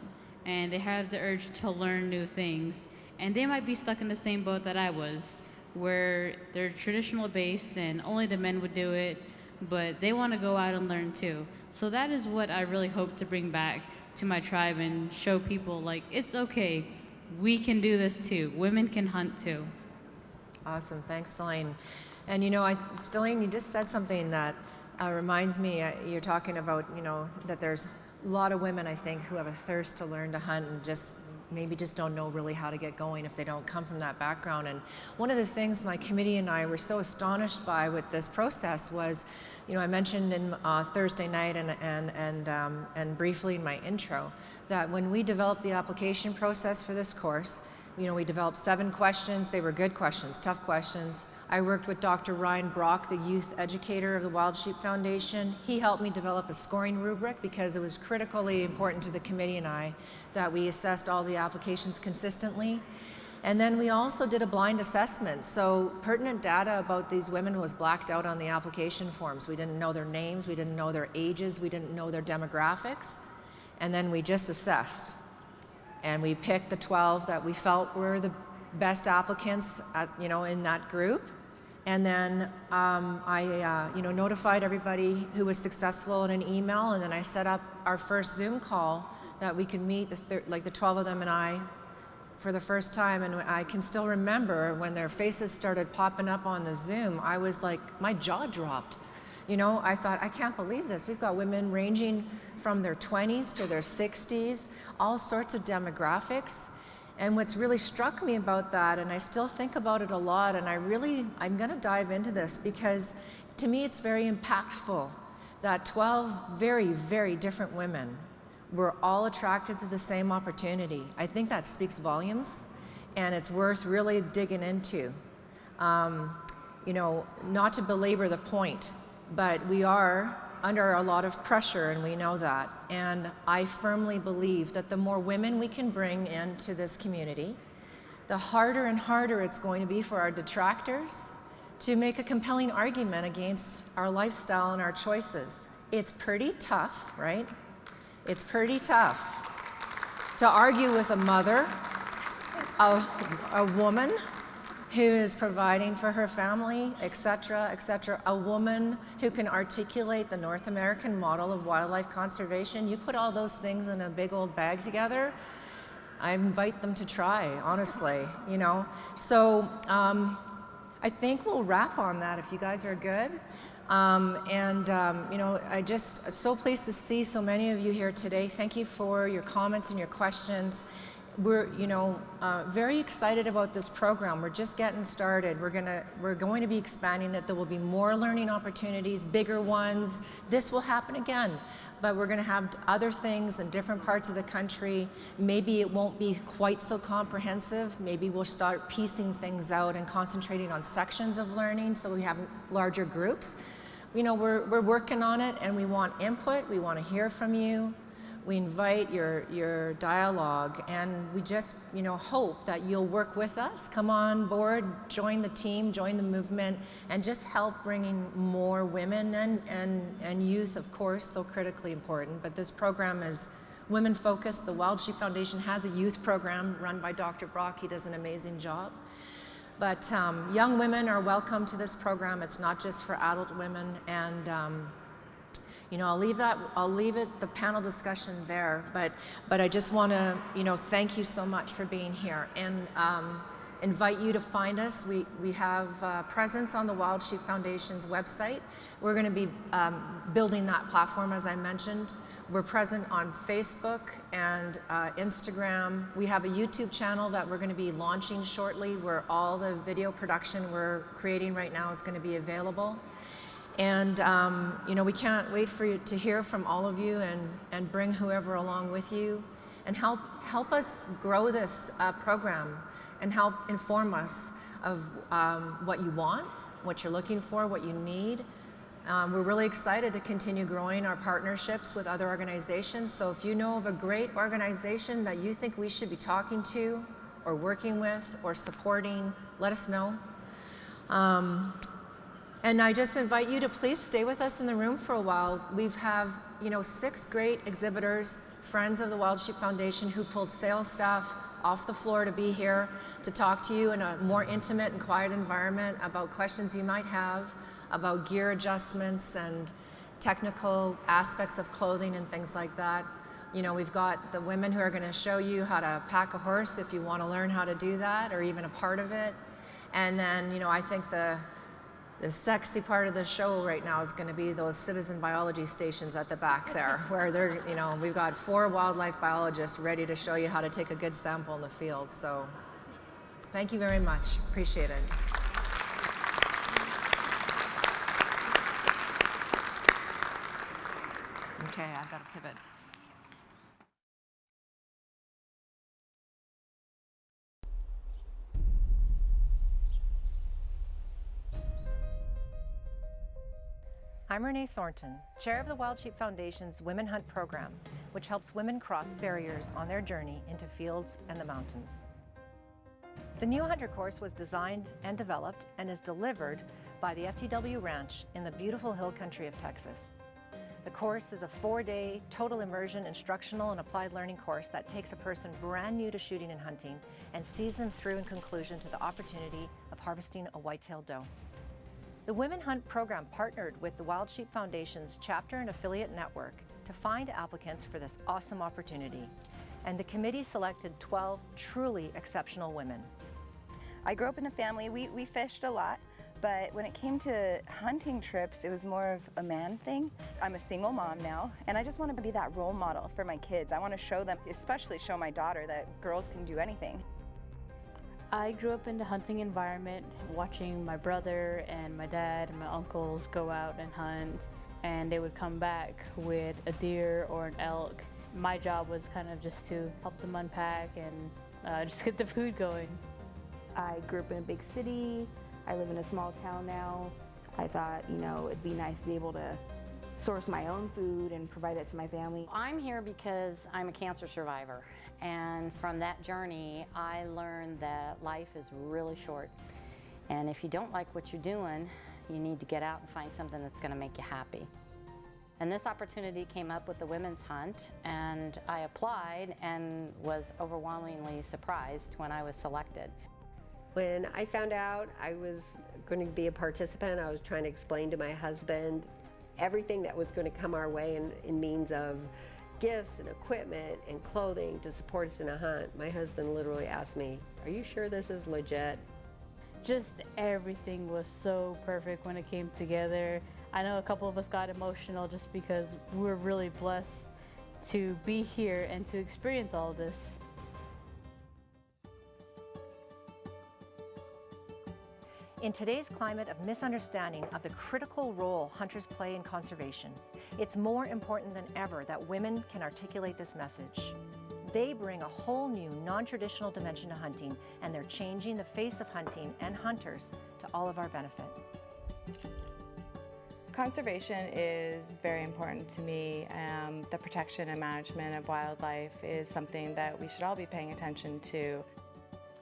and they have the urge to learn new things. And they might be stuck in the same boat that I was, where they're traditional based and only the men would do it, but they want to go out and learn too. So that is what I really hope to bring back to my tribe and show people, like, it's okay. We can do this too. Women can hunt too. Awesome, thanks, Celine. And you know, Celine, you just said something that reminds me, you're talking about, you know, that there's a lot of women, I think, who have a thirst to learn to hunt and maybe just don't know really how to get going if they don't come from that background. And one of the things my committee and I were so astonished by with this process was, you know, I mentioned in Thursday night and briefly in my intro that when we developed the application process for this course, you know, we developed 7 questions. They were good questions, tough questions. I worked with Dr. Ryan Brock, the youth educator of the Wild Sheep Foundation. He helped me develop a scoring rubric because it was critically important to the committee and I that we assessed all the applications consistently. And then we also did a blind assessment. So pertinent data about these women was blacked out on the application forms. We didn't know their names, we didn't know their ages, we didn't know their demographics. And then we just assessed. And we picked the 12 that we felt were the best applicants you know, in that group. And then I you know, notified everybody who was successful in an email, and then I set up our first Zoom call that we could meet, like the 12 of them and I, for the first time. And I can still remember when their faces started popping up on the Zoom, I was like, my jaw dropped. You know, I thought, I can't believe this. We've got women ranging from their 20s to their 60s, all sorts of demographics. And what's really struck me about that, and I still think about it a lot, and I'm gonna dive into this because to me it's very impactful that 12 very, very different women were all attracted to the same opportunity. I think that speaks volumes, and it's worth really digging into. You know, not to belabor the point, but we are under a lot of pressure, and we know that. And I firmly believe that the more women we can bring into this community, the harder and harder it's going to be for our detractors to make a compelling argument against our lifestyle and our choices. It's pretty tough, right? It's pretty tough to argue with a mother, a woman who is providing for her family, et cetera, a woman who can articulate the North American model of wildlife conservation. You put all those things in a big old bag together, I invite them to try, honestly, you know. So I think we'll wrap on that if you guys are good. You know, I just so pleased to see so many of you here today. Thank you for your comments and your questions. We're, you know, very excited about this program. We're just getting started. We're going to be expanding it. There will be more learning opportunities, bigger ones. This will happen again, but we're going to have other things in different parts of the country. Maybe it won't be quite so comprehensive. Maybe we'll start piecing things out and concentrating on sections of learning so we have larger groups. You know, we're working on it, and we want input. We want to hear from you. We invite your dialogue, and we just, you know, hope that you'll work with us, come on board, join the team, join the movement, and just help bringing more women and youth, of course, so critically important. But this program is women-focused. The Wild Sheep Foundation has a youth program run by Dr. Brock. He does an amazing job. But young women are welcome to this program. It's not just for adult women, and you know, I'll leave it, the panel discussion there, but I just want to, you know, thank you so much for being here, and invite you to find us. We have presence on the Wild Sheep Foundation's website. We're going to be building that platform, as I mentioned. We're present on Facebook and Instagram. We have a YouTube channel that we're going to be launching shortly, where all the video production we're creating right now is going to be available. And you know, we can't wait for you to hear from all of you, and bring whoever along with you, and help us grow this program, and help inform us of what you want, what you're looking for, what you need. We're really excited to continue growing our partnerships with other organizations. So if you know of a great organization that you think we should be talking to, or working with, or supporting, let us know. And I just invite you to please stay with us in the room for a while. We have, you know, 6 great exhibitors friends of the Wild Sheep Foundation who pulled sales staff off the floor to be here to talk to you in a more intimate and quiet environment about questions you might have about gear adjustments and technical aspects of clothing and things like that. You know, we've got the women who are going to show you how to pack a horse if you want to learn how to do that, or even a part of it. And then, you know, I think the sexy part of the show right now is going to be those citizen biology stations at the back there, where they're, you know, we've got 4 wildlife biologists ready to show you how to take a good sample in the field. So thank you very much. Appreciate it. Okay, I've got to pivot. I'm Renee Thornton, chair of the Wild Sheep Foundation's Women Hunt program, which helps women cross barriers on their journey into fields and the mountains. The new hunter course was designed and developed and is delivered by the FTW Ranch in the beautiful hill country of Texas. The course is a 4-day total immersion instructional and applied learning course that takes a person brand new to shooting and hunting and sees them through in conclusion to the opportunity of harvesting a white-tailed doe. The Women Hunt program partnered with the Wild Sheep Foundation's chapter and affiliate network to find applicants for this awesome opportunity, and the committee selected 12 truly exceptional women. I grew up in a family, we fished a lot, but when it came to hunting trips, it was more of a man thing. I'm a single mom now, and I just want to be that role model for my kids. I want to show them, especially show my daughter, that girls can do anything. I grew up in the hunting environment, watching my brother and my dad and my uncles go out and hunt, and they would come back with a deer or an elk. My job was kind of just to help them unpack and just get the food going. I grew up in a big city. I live in a small town now. I thought, you know, it'd be nice to be able to source my own food and provide it to my family. I'm here because I'm a cancer survivor. And from that journey, I learned that life is really short. And if you don't like what you're doing, you need to get out and find something that's going to make you happy. And this opportunity came up with the Women's Hunt, and I applied and was overwhelmingly surprised when I was selected. When I found out I was going to be a participant, I was trying to explain to my husband everything that was going to come our way in means of gifts and equipment and clothing to support us in a hunt. My husband literally asked me, "Are you sure this is legit?" Just everything was so perfect when it came together. I know a couple of us got emotional just because we're really blessed to be here and to experience all of this. In today's climate of misunderstanding of the critical role hunters play in conservation, it's more important than ever that women can articulate this message. They bring a whole new, non-traditional dimension to hunting, and they're changing the face of hunting and hunters to all of our benefit. Conservation is very important to me. The protection and management of wildlife is something that we should all be paying attention to.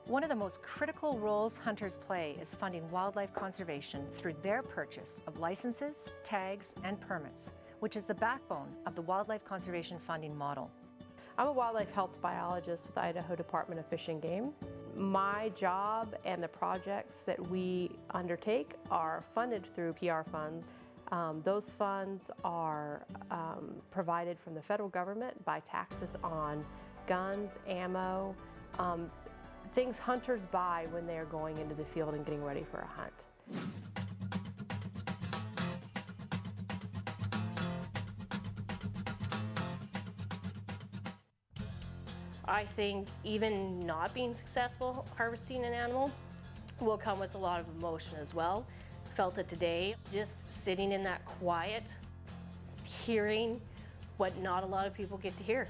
One of the most critical roles hunters play is funding wildlife conservation through their purchase of licenses, tags, and permits, which is the backbone of the wildlife conservation funding model. I'm a wildlife health biologist with the Idaho Department of Fish and Game. My job and the projects that we undertake are funded through PR funds. Those funds are provided from the federal government by taxes on guns, ammo, things hunters buy when they're going into the field and getting ready for a hunt. I think even not being successful harvesting an animal will come with a lot of emotion as well. Felt it today, just sitting in that quiet, hearing what not a lot of people get to hear.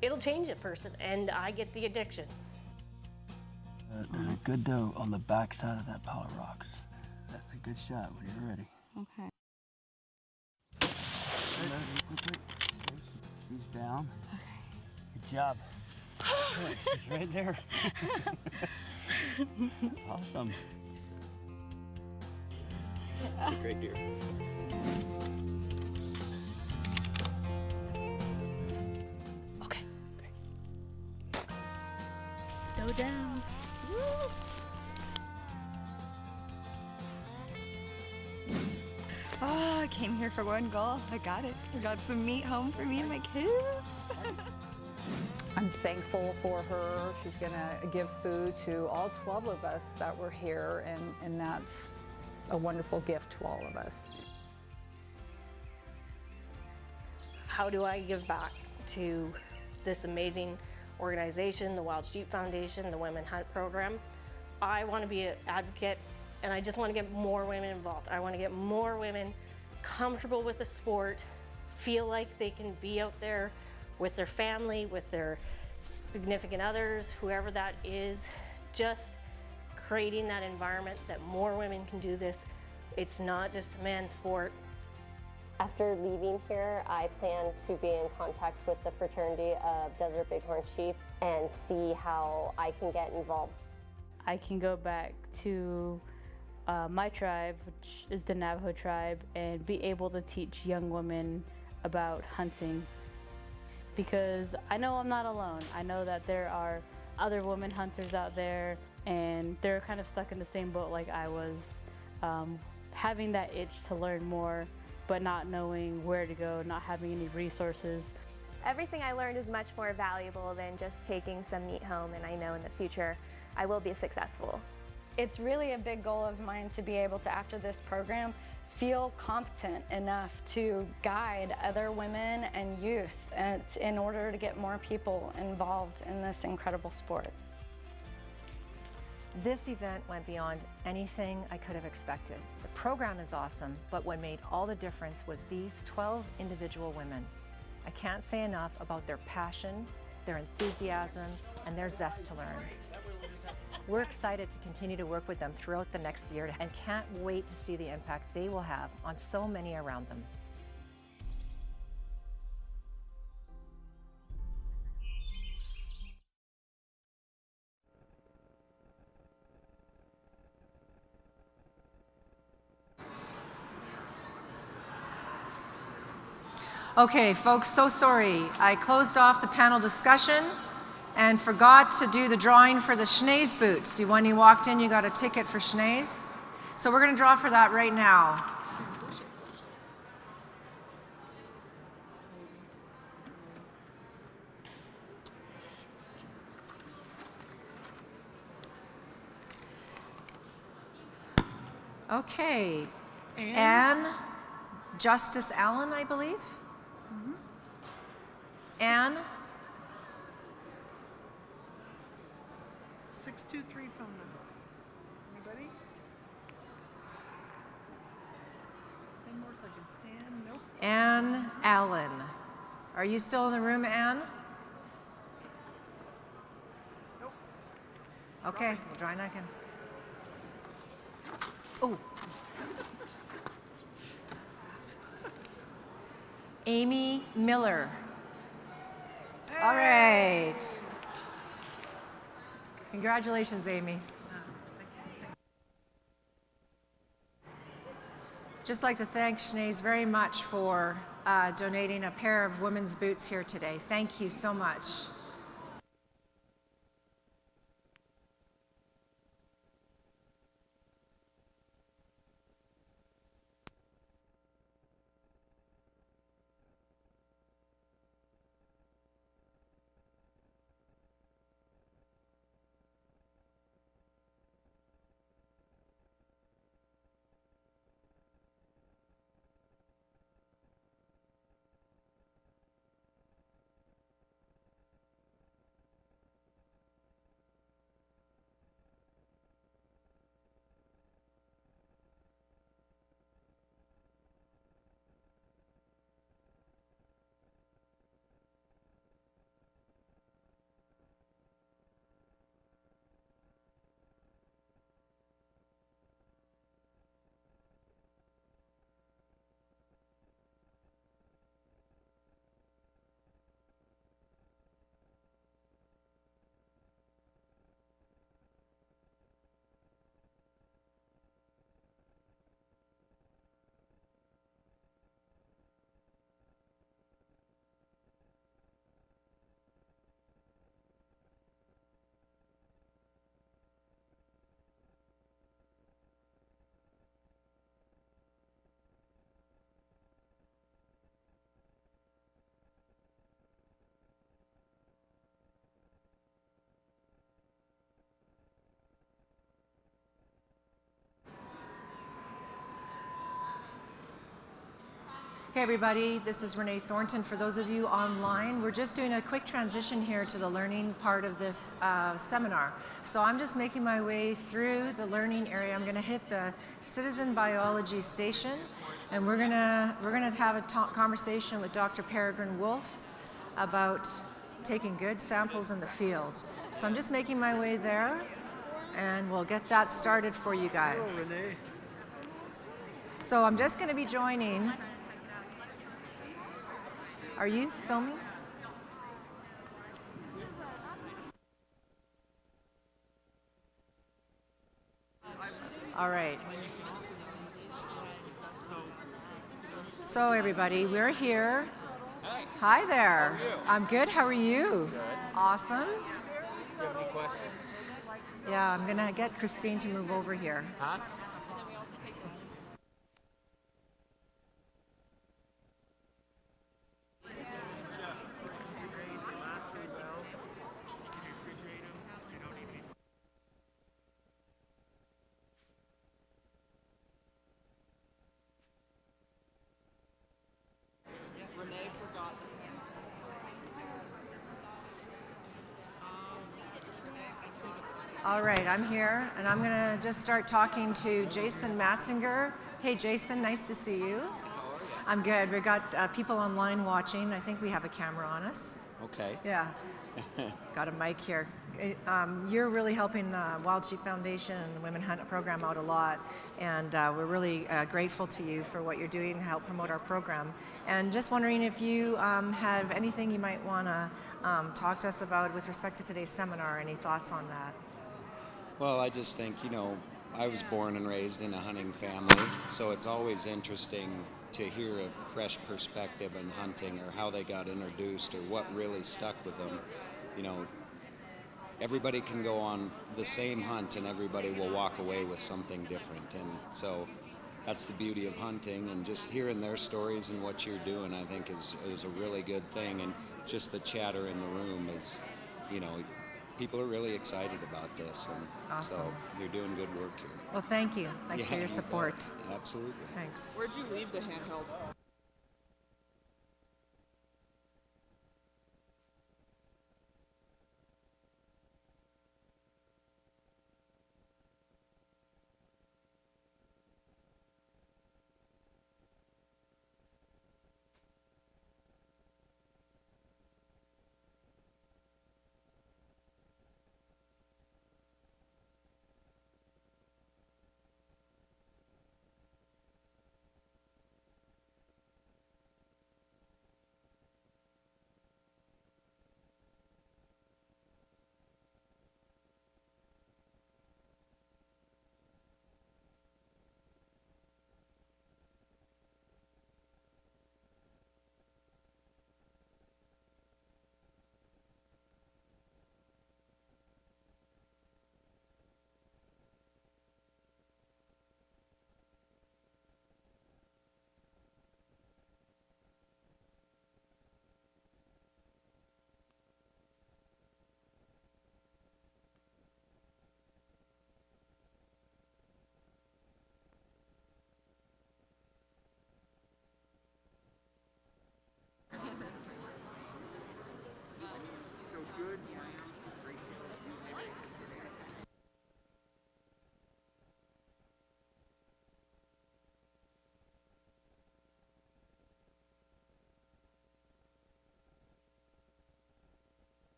It'll change a person, and I get the addiction. There's a good doe on the back side of that pile of rocks. That's a good shot when you're ready. Okay. She's down. Okay. Good job. She's right there. Awesome. That's a great deer. Go down. Woo. Oh, I came here for one goal. I got it. I got some meat home for me and my kids. I'm thankful for her. She's gonna give food to all 12 of us that were here, and that's a wonderful gift to all of us. How do I give back to this amazing organization, the Wild Sheep Foundation, the Women Hunt Program? I want to be an advocate, and I just want to get more women involved. I want to get more women comfortable with the sport, feel like they can be out there with their family, with their significant others, whoever that is, just creating that environment that more women can do this. It's not just a man's sport. After leaving here, I plan to be in contact with the fraternity of Desert Bighorn Sheep and see how I can get involved. I can go back to my tribe, which is the Navajo tribe, and be able to teach young women about hunting. Because I know I'm not alone. I know that there are other women hunters out there, and they're kind of stuck in the same boat like I was, having that itch to learn more, but not knowing where to go, not having any resources. Everything I learned is much more valuable than just taking some meat home, and I know in the future I will be successful. It's really a big goal of mine to be able to, after this program, feel competent enough to guide other women and youth in order to get more people involved in this incredible sport. This event went beyond anything I could have expected. The program is awesome, but what made all the difference was these 12 individual women. I can't say enough about their passion, their enthusiasm, and their zest to learn. We're excited to continue to work with them throughout the next year and can't wait to see the impact they will have on so many around them. Okay, folks, so sorry. I closed off the panel discussion and forgot to do the drawing for the Schnee's boots. When you walked in, you got a ticket for Schnee's. So we're going to draw for that right now. Okay. Anne Justice Allen, I believe. Anne? 623 phone number. Anybody? 10 more seconds. Anne, nope. Anne Allen. Are you still in the room, Anne? Nope. Okay, we'll try again. Oh. Amy Miller. Hey. All right. Congratulations, Amy. Just like to thank Schnee's very much for donating a pair of women's boots here today. Thank you so much. Hey everybody, this is Renee Thornton. For those of you online, we're just doing a quick transition here to the learning part of this seminar. So I'm just making my way through the learning area. I'm going to hit the citizen biology station, and we're going to have a conversation with Dr. Peregrine Wolf about taking good samples in the field. So I'm just making my way there, and we'll get that started for you guys. Hello, Renee. So I'm just going to be joining. Are you filming? All right. So everybody, we're here. Hi there. I'm good. How are you? Awesome. Do you have any questions? Yeah, I'm gonna get Christine to move over here. Huh? All right, I'm here, and I'm gonna just start talking to Jason Matzinger. Hey Jason, nice to see you. I'm good. We've got people online watching. I think we have a camera on us. Okay. Yeah. Got a mic here. You're really helping the Wild Sheep Foundation and the Women Hunt program out a lot, and we're really grateful to you for what you're doing to help promote our program. And just wondering if you have anything you might want to talk to us about with respect to today's seminar. Any thoughts on that? Well, I just think, you know, I was born and raised in a hunting family, so it's always interesting to hear a fresh perspective on hunting, or how they got introduced, or what really stuck with them. You know, everybody can go on the same hunt and everybody will walk away with something different, and so that's the beauty of hunting. And just hearing their stories and what you're doing, I think is a really good thing. And just the chatter in the room is, you know, people are really excited about this, and Awesome. So you're doing good work here. Well, thank you. Thank you for Yeah, your you support. bet. Absolutely. Thanks. Where'd you leave the handheld?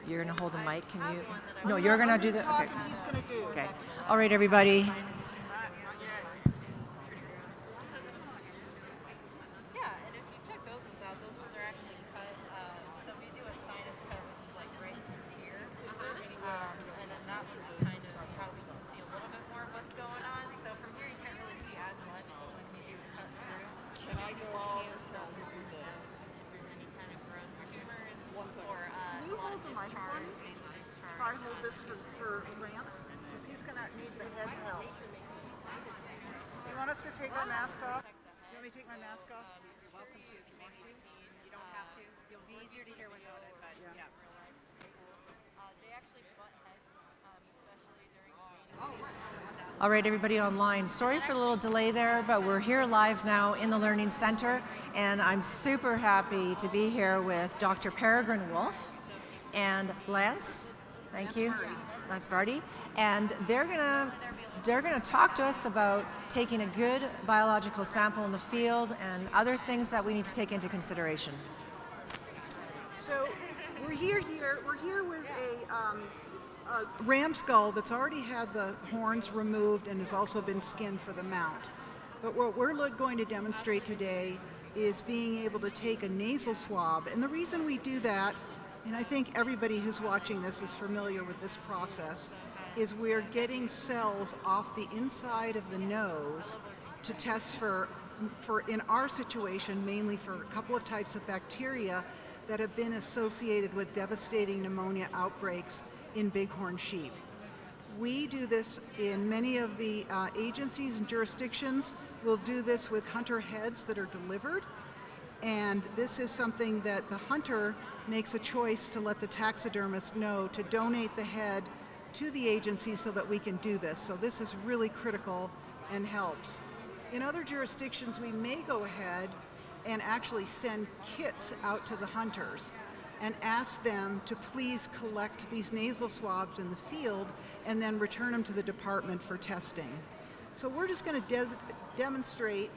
You're going to hold the mic. Can you? No, you're going to do the. Okay. He's going to do. Okay. All right, everybody. Yeah, and if you check those ones out, those ones are actually cut. So we do a sinus cut, which is like right here. And then that one is kind of how we can see a little bit more of what's going on. So from here you can't really see as much, but when you do cut through, Can I go all hands down through this? if there's any kind of gross tumors One second. or Can you a lot hold of the microphone? discharge, nasal discharge. If I hold this for Lance, because he's going to need the head help. You want us to take our masks off? You want me to take my mask off? You're welcome to if you want to. You don't have to. You'll be easier to hear without it, but yeah. They actually butt heads, especially during All right, everybody online. Sorry for the little delay there, but we're here live now in the Learning Center, and I'm super happy to be here with Dr. Peregrine Wolf and Lance. Thank you, Lance Barty, and they're gonna talk to us about taking a good biological sample in the field and other things that we need to take into consideration. So we're here with a ram skull that's already had the horns removed and has also been skinned for the mount. But what we're going to demonstrate today is being able to take a nasal swab. And the reason we do that, and I think everybody who's watching this is familiar with this process, is we're getting cells off the inside of the nose to test for in our situation, mainly for a couple of types of bacteria that have been associated with devastating pneumonia outbreaks in bighorn sheep. We do this in many of the agencies and jurisdictions. We'll do this with hunter heads that are delivered. And this is something that the hunter makes a choice to let the taxidermist know to donate the head to the agency so that we can do this. So this is really critical and helps. In other jurisdictions, we may go ahead and actually send kits out to the hunters and ask them to please collect these nasal swabs in the field and then return them to the department for testing. So we're just going to demonstrate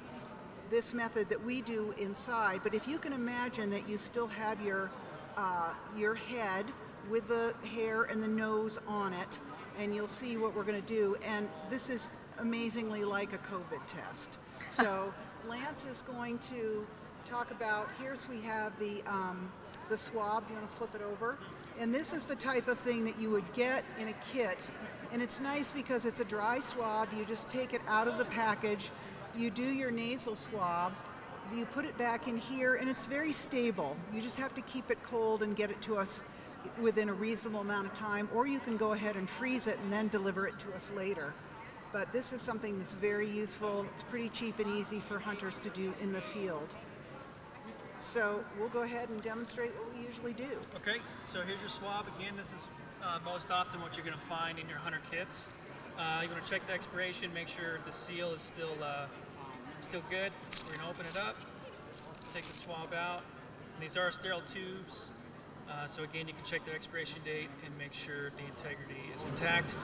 this method that we do inside, but if you can imagine that you still have your head with the hair and the nose on it, and you'll see what we're going to do. And this is amazingly like a COVID test. So Lance is going to talk about, we have the swab. Do you want to flip it over? And this is the type of thing that you would get in a kit. And it's nice because it's a dry swab. You just take it out of the package. You do your nasal swab. You put it back in here, and it's very stable. You just have to keep it cold and get it to us within a reasonable amount of time, or you can go ahead and freeze it and then deliver it to us later. But this is something that's very useful. It's pretty cheap and easy for hunters to do in the field. So we'll go ahead and demonstrate what we usually do. Okay, so here's your swab. Again, this is most often what you're going to find in your hunter kits. You want to check the expiration, make sure the seal is still good. We're going to open it up, take the swab out. And these are sterile tubes, so again, you can check the expiration date and make sure the integrity is intact.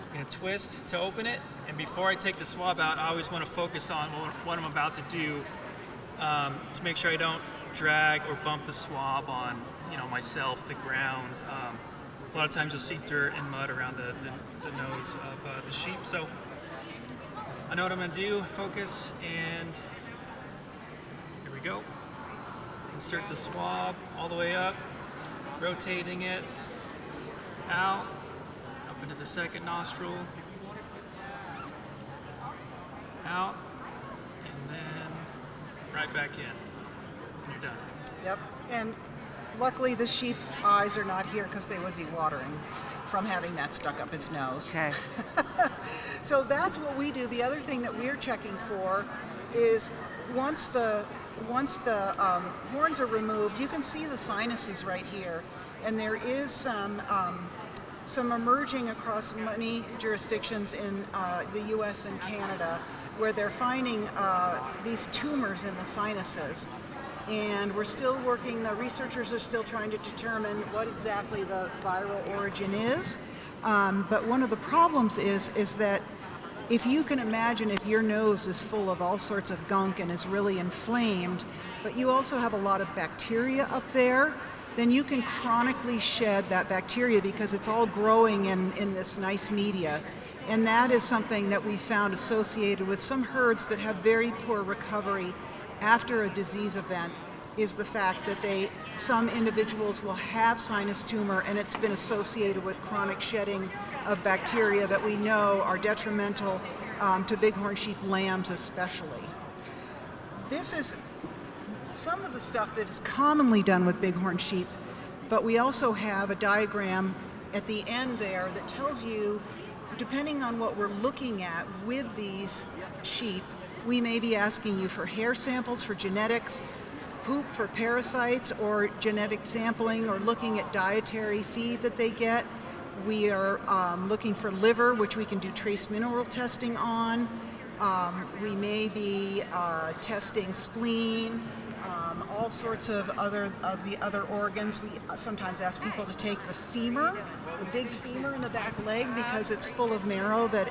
I'm going to twist to open it, and before I take the swab out, I always want to focus on what I'm about to do to make sure I don't drag or bump the swab on, myself, the ground. A lot of times you'll see dirt and mud around the nose of the sheep. So I know what I'm going to do. Focus, and here we go. Insert the swab all the way up, rotating it out, up into the second nostril, out, and then right back in. And you're done. Yep. And luckily the sheep's eyes are not here because they would be watering from having that stuck up his nose. Okay. So that's what we do. The other thing that we're checking for is once the horns are removed, you can see the sinuses right here, and there is some emerging across many jurisdictions in the U.S. and Canada where they're finding these tumors in the sinuses. And we're still working, the researchers are still trying to determine what exactly the viral origin is. But one of the problems is that if you can imagine if your nose is full of all sorts of gunk and is really inflamed, but you also have a lot of bacteria up there, then you can chronically shed that bacteria because it's all growing in this nice media. And that is something that we found associated with some herds that have very poor recovery after a disease event, is the fact that some individuals will have sinus tumor, and it's been associated with chronic shedding of bacteria that we know are detrimental to bighorn sheep lambs especially. This is some of the stuff that is commonly done with bighorn sheep, but we also have a diagram at the end there that tells you, depending on what we're looking at with these sheep, we may be asking you for hair samples for genetics, poop for parasites or genetic sampling, or looking at dietary feed that they get. We are looking for liver, which we can do trace mineral testing on. We may be testing spleen, all sorts of the other organs. We sometimes ask people to take the femur, the big femur in the back leg, because it's full of marrow that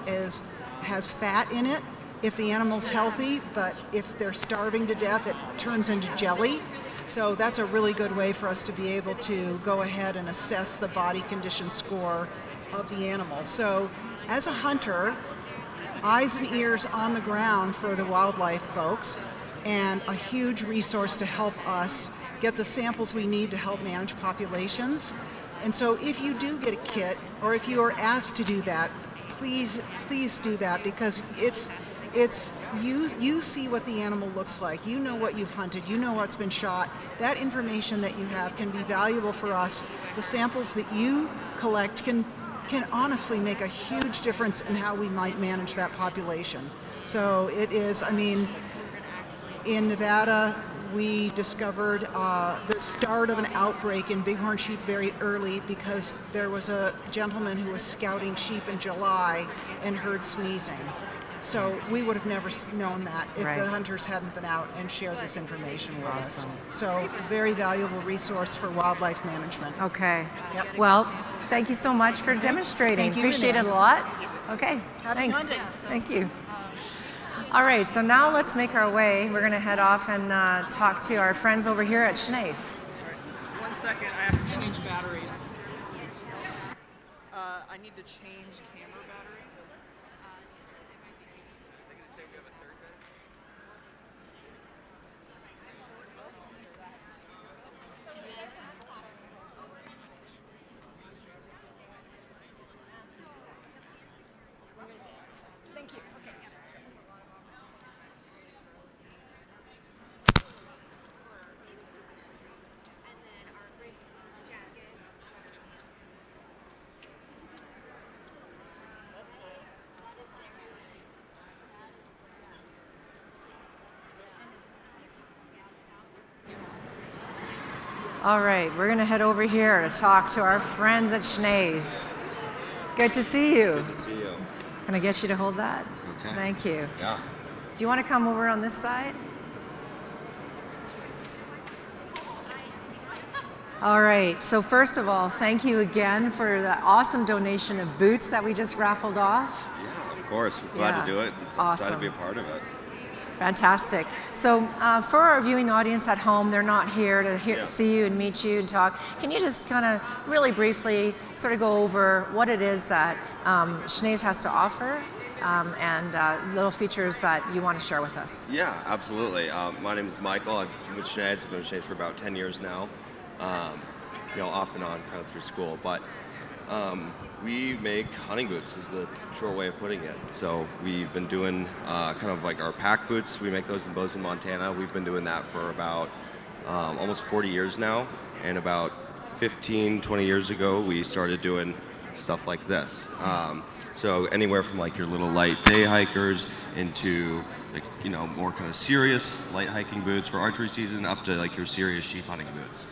has fat in it if the animal's healthy, but if they're starving to death, it turns into jelly. So that's a really good way for us to be able to go ahead and assess the body condition score of the animal. So as a hunter, eyes and ears on the ground for the wildlife folks, and a huge resource to help us get the samples we need to help manage populations. And so if you do get a kit, or if you are asked to do that, please do that, because you see what the animal looks like, you know what you've hunted, you know what's been shot. That information that you have can be valuable for us. The samples that you collect can honestly make a huge difference in how we might manage that population. So it is, I mean, in Nevada, we discovered the start of an outbreak in bighorn sheep very early because there was a gentleman who was scouting sheep in July and heard sneezing. So we would have never known that if the hunters hadn't been out and shared this information with us. So very valuable resource for wildlife management. Okay. Yep. Well, thank you so much for demonstrating. Thank you, Appreciate it Renee. a lot. Okay. Happy Thanks. hunting. Thank you. All right, so now let's make our way. We're going to head off and talk to our friends over here at Schnee's. 1 second, I have to change batteries. I need to change camera batteries. Thank you. All right, we're going to head over here to talk to our friends at Schnee's. Good to see you. Good to see you. Can I get you to hold that? Okay. Thank you. Yeah. Do you want to come over on this side? All right, so first of all, thank you again for the awesome donation of boots that we just raffled off. Yeah, of course. We're glad to do it. It's excited to be a part of it. Fantastic. So for our viewing audience at home, they're not here to see you and meet you and talk. Can you just kind of really briefly sort of go over what it is that Schnee's has to offer and little features that you want to share with us? Yeah, absolutely. My name is Michael. I've been with Schnee's. I've been with Schnee's for about 10 years now. You know, off and on kind of through school. But we make hunting boots is the short way of putting it. So we've been doing kind of like our pack boots. We make those in Bozeman, Montana. We've been doing that for about almost 40 years now. And about 15, 20 years ago, we started doing stuff like this. So anywhere from like your little light day hikers into like, you know, more kind of serious light hiking boots for archery season up to like your serious sheep hunting boots.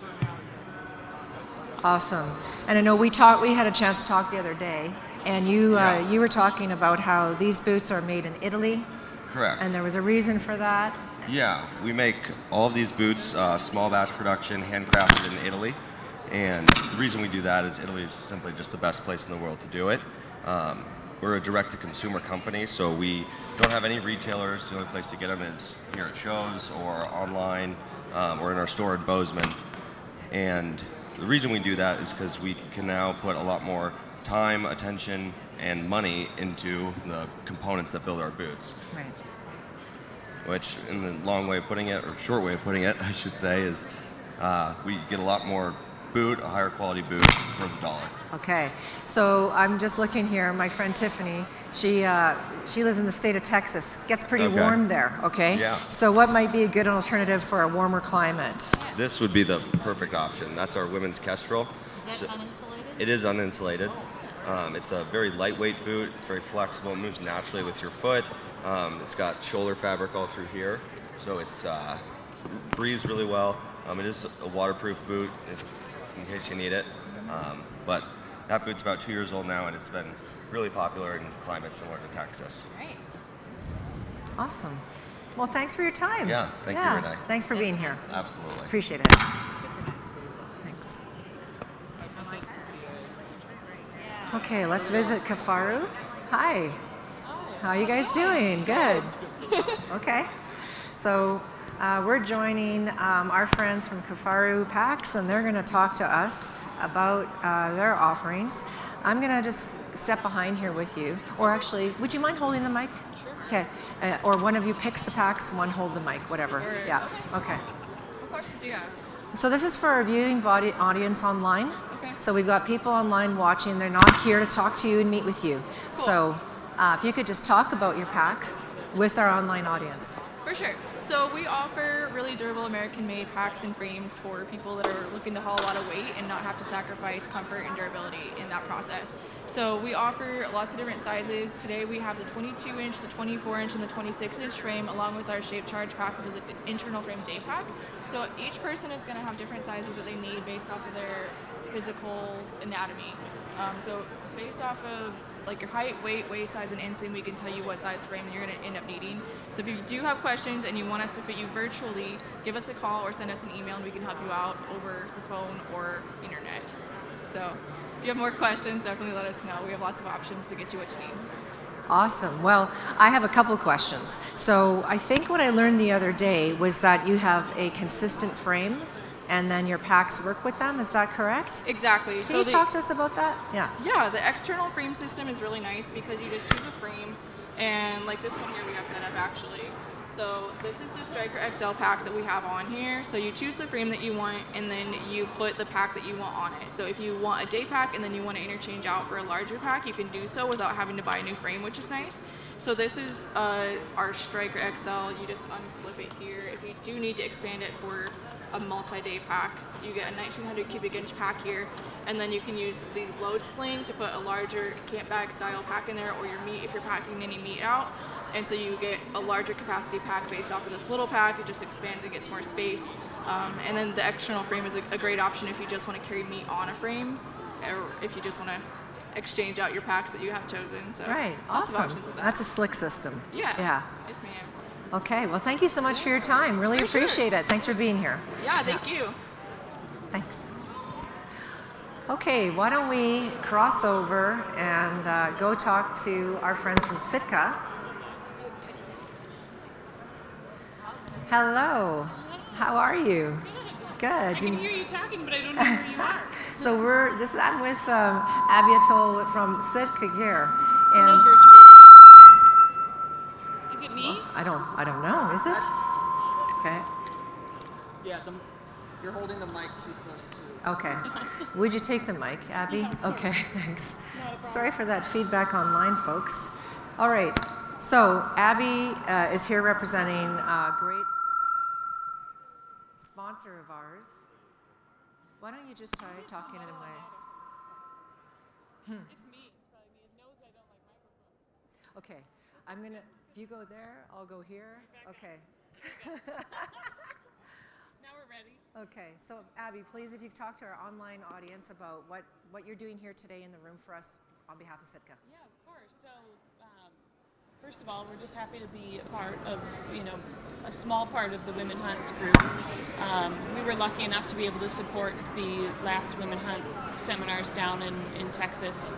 Awesome. And I know we had a chance to talk the other day, and you were talking about how these boots are made in Italy. Correct. And there was a reason for that. Yeah, we make all of these boots, small batch production, handcrafted in Italy. And the reason we do that is Italy is simply just the best place in the world to do it. We're a direct-to-consumer company, so we don't have any retailers. The only place to get them is here at shows or online or in our store in Bozeman. And the reason we do that is because we can now put a lot more time, attention, and money into the components that build our boots. Right. Which, in the long way of putting it, or short way of putting it, I should say, is we get a lot more boot, a higher quality boot for the dollar. Okay, so I'm just looking here. My friend Tiffany, she lives in the state of Texas. Gets pretty warm there. Okay. Yeah. So what might be a good alternative for a warmer climate? This would be the perfect option. That's our women's Kestrel. Is that uninsulated? It is uninsulated. It's a very lightweight boot. It's very flexible. It moves naturally with your foot. It's got shoulder fabric all through here, so it's breathes really well. It is a waterproof boot in case you need it. But that boot's about 2 years old now, and it's been really popular in climates similar to Texas. Great. Awesome. Well, thanks for your time. Yeah, thank you, Renee. Thanks for being here. Absolutely. Appreciate it. Thanks. Okay, let's visit Kifaru. Hi. How are you guys doing? Good. Okay. So we're joining our friends from Kifaru PAX, and they're going to talk to us about their offerings. I'm going to just step behind here with you. Or actually, would you mind holding the mic? Sure. Okay. Or one of you picks the packs, one hold the mic, whatever. Yeah. Okay. What questions do you have? So this is for our viewing audience online. Okay. So we've got people online watching. They're not here to talk to you and meet with you. Cool. So if you could just talk about your packs with our online audience. For sure. So we offer really durable American-made packs and frames for people that are looking to haul a lot of weight and not have to sacrifice comfort and durability in that process. So we offer lots of different sizes. Today we have the 22-inch, the 24-inch, and the 26-inch frame, along with our Shape Charge pack, which is an internal frame day pack. So each person is going to have different sizes that they need based off of their physical anatomy. So based off of like your height, weight, waist size, and inseam, we can tell you what size frame you're going to end up needing. So if you do have questions and you want us to fit you virtually, give us a call or send us an email and we can help you out over the phone or internet. So if you have more questions, definitely let us know. We have lots of options to get you what you need. Awesome. Well, I have a couple questions. So I think what I learned the other day was that you have a consistent frame and then your packs work with them. Is that correct? Exactly. Can you talk to us about that? Yeah. Yeah, the external frame system is really nice because you just choose a frame, and like this one here we have set up actually. So this is the Striker XL pack that we have on here. So you choose the frame that you want, and then you put the pack that you want on it. So if you want a day pack and then you want to interchange out for a larger pack, you can do so without having to buy a new frame, which is nice. So this is our Striker XL. You just unflip it here. If you do need to expand it for a multi-day pack, you get a 1900 cubic inch pack here, and then you can use the load sling to put a larger camp bag style pack in there, or your meat if you're packing any meat out, and so you get a larger capacity pack based off of this little pack. It just expands and gets more space, and then the external frame is a great option if you just want to carry meat on a frame, or if you just want to exchange out your packs that you have chosen. So right, lots of awesome. options with that. That's a slick system. Yeah. Yeah. Yes, ma'am. Okay, well, thank you so much for your time. Really appreciate it. Thanks for being here. Yeah, thank you. Thanks. Okay, why don't we cross over and go talk to our friends from SITKA. Hello. How are you? Good. I can hear you talking, but I don't know where you are. So I'm with Ahtila from SITKA here. Hello, And virtual. Is it me? I don't know. Is it? Okay. Yeah, you're holding the mic too close to. Okay. Would you take the mic, Abby? Okay, thanks. Sorry for that feedback online, folks. All right. So Abby is here representing a great sponsor of ours. Why don't you just try talking in a way? It's me. It's probably me. It knows I don't like microphones. Okay. I'm gonna. If you go there, I'll go here. Okay. Now we're ready. Okay. So Abby, please, if you could talk to our online audience about what you're doing here today in the room for us on behalf of SITKA. Yeah, of course. So, first of all, we're just happy to be a part of, a small part of the Women Hunt group. We were lucky enough to be able to support the last Women Hunt seminars down in Texas.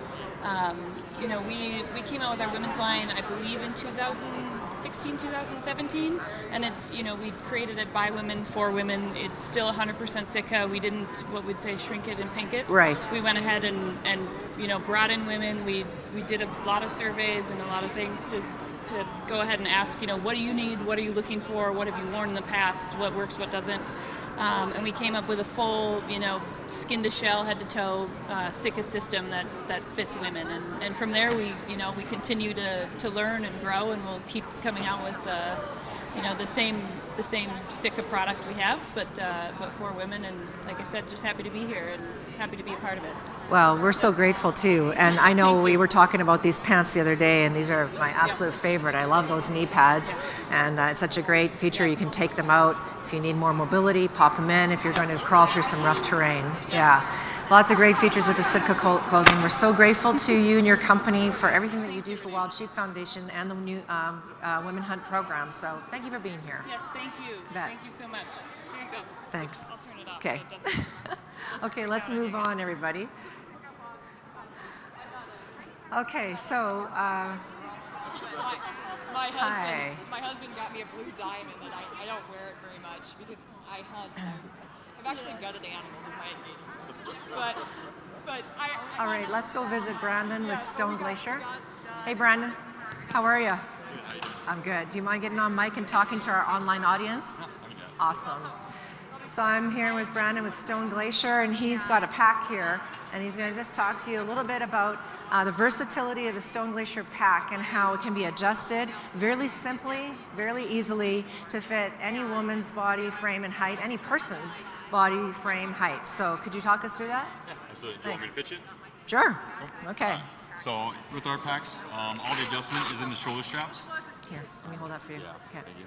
You know, we came out with our women's line, I believe, in 2016, 2017, and it's, you know, we created it by women, for women. It's still 100% SITKA. We didn't, what we'd say, shrink it and pink it. Right. We went ahead and you know, brought in women. We did a lot of surveys and a lot of things to go ahead and ask, you know, what do you need? What are you looking for? What have you worn in the past? What works, what doesn't? And we came up with a full, you know, skin to shell, head to toe SITKA system that fits women. And from there, we continue to learn and grow, and we'll keep coming out with, you know, the same SITKA product we have, but for women. And like I said, just happy to be here and happy to be a part of it. Well, we're so grateful too. And I know we were talking about these pants the other day, and these are my absolute favorite. I love those knee pads, and it's such a great feature. You can take them out if you need more mobility, pop them in if you're going to crawl through some rough terrain. Yeah. Lots of great features with the SITKA clothing. We're so grateful to you and your company for everything that you do for Wild Sheep Foundation and the new Women Hunt program. So thank you for being here. Yes, thank you. Thank you so much. Here you go. Thanks. I'll turn it off. Okay. So it doesn't... Okay, let's move on, everybody. Okay, so my hi. husband got me a blue diamond, and I don't wear it very much because I hunt. I've actually gutted animals in my engagement. But All right, let's go visit Brandon with Stone Glacier. Hey, Brandon, how are you? I'm good. Do you mind getting on mic and talking to our online audience? Awesome. So I'm here with Brandon with Stone Glacier, and he's got a pack here, and he's going to just talk to you a little bit about the versatility of the Stone Glacier pack and how it can be adjusted very simply, very easily to fit any woman's body frame and height, any person's body frame height. So could you talk us through that? Yeah, absolutely. Do you want me to pitch it? Sure. Okay. So with our packs, all the adjustment is in the shoulder straps. Here, let me hold that for you. Yeah, thank you.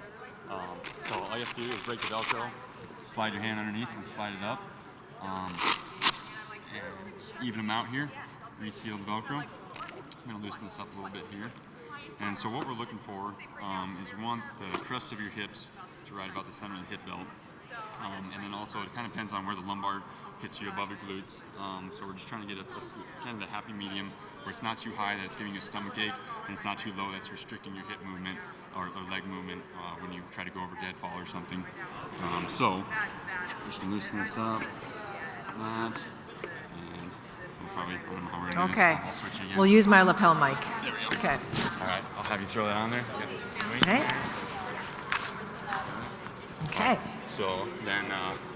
So all you have to do is break the Velcro, slide your hand underneath and slide it up, and just even them out here, reseal the Velcro. I'm going to loosen this up a little bit here. And so what we're looking for is we want the crests of your hips to right about the center of the hip belt. And then also it kind of depends on where the lumbar hits you above your glutes. So we're just trying to get kind of the happy medium where it's not too high that it's giving you a stomach ache, and it's not too low that's restricting your hip movement or leg movement when you try to go over deadfall or something. So we're just going to loosen this up, and we'll probably, I don't know how we're going to do Okay. this. I'll switch again. We'll use my lapel mic. There we go. Okay. All right, I'll have you throw that on there. Okay. Okay. So then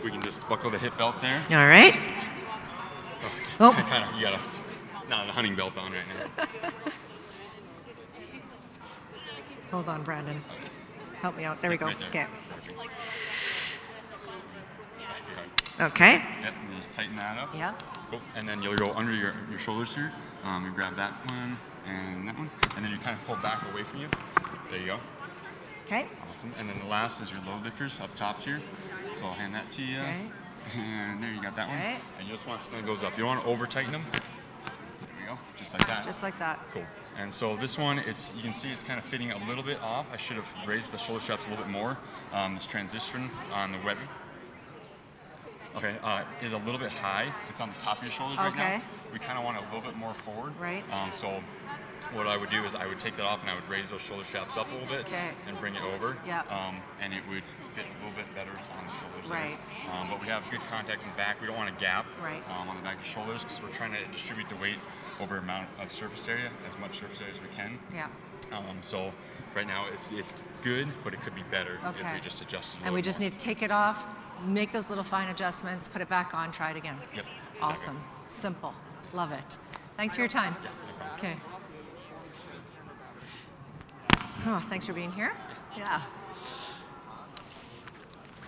we can just buckle the hip belt there. All right. Oh. Kind of, you got a hunting belt on right now. Hold on, Brandon. Help me out. There we go. Right there. Okay. Okay. Yep, and just tighten that up. Yeah. Cool. And then you'll go under your shoulders here. You grab that one and that one, and then you kind of pull back away from you. There you go. Okay. Awesome. And then the last is your load lifters up top here. So I'll hand that to you. Okay. And there you got that one. Okay. And you just want to snug those up. You don't want to over tighten them. There we go. Just like that. Just like that. Cool. And so this one, you can see it's kind of fitting a little bit off. I should have raised the shoulder straps a little bit more. This transition on the webbing, okay, is a little bit high. It's on the top of your shoulders right now. We kind of want it a little bit more forward. Right. So what I would do is I would take that off and I would raise those shoulder straps up a little bit and bring it over. Yeah. And it would fit a little bit better on the shoulders. Right. There. But we have good contact in the back. We don't want a gap on the back of the shoulders because we're trying to distribute the weight over amount of surface area, as much surface area as we can. Yeah. So right now it's good, but it could be better if Okay. we just adjust it. And we just need to take it off, make those little fine adjustments, put it back on, try it again. Yep. Awesome. Simple. Love it. Thanks for your time. Okay. Oh, thanks for being here. Yeah.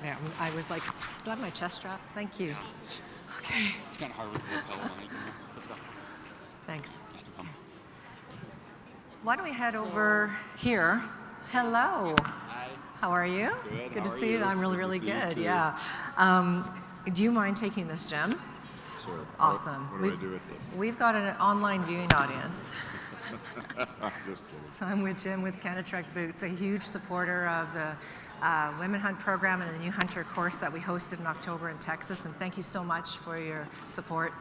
Yeah, I was like, do I have my chest strap? Thank you. Okay. It's kind of hard with the lapel on it. Thanks. Why don't we head over here? Hello. Hi. How are you? Good. Good How to are see you. you? I'm really, Good to really see you good. too. Yeah. Do you mind taking this, Jim? Sure. Awesome. What do I do with this? We've got an online viewing audience. Just kidding. So I'm with Jim with Kenetrek Boots, a huge supporter of the Women Hunt program and the new Hunter course that we hosted in October in Texas. And thank you so much for your support.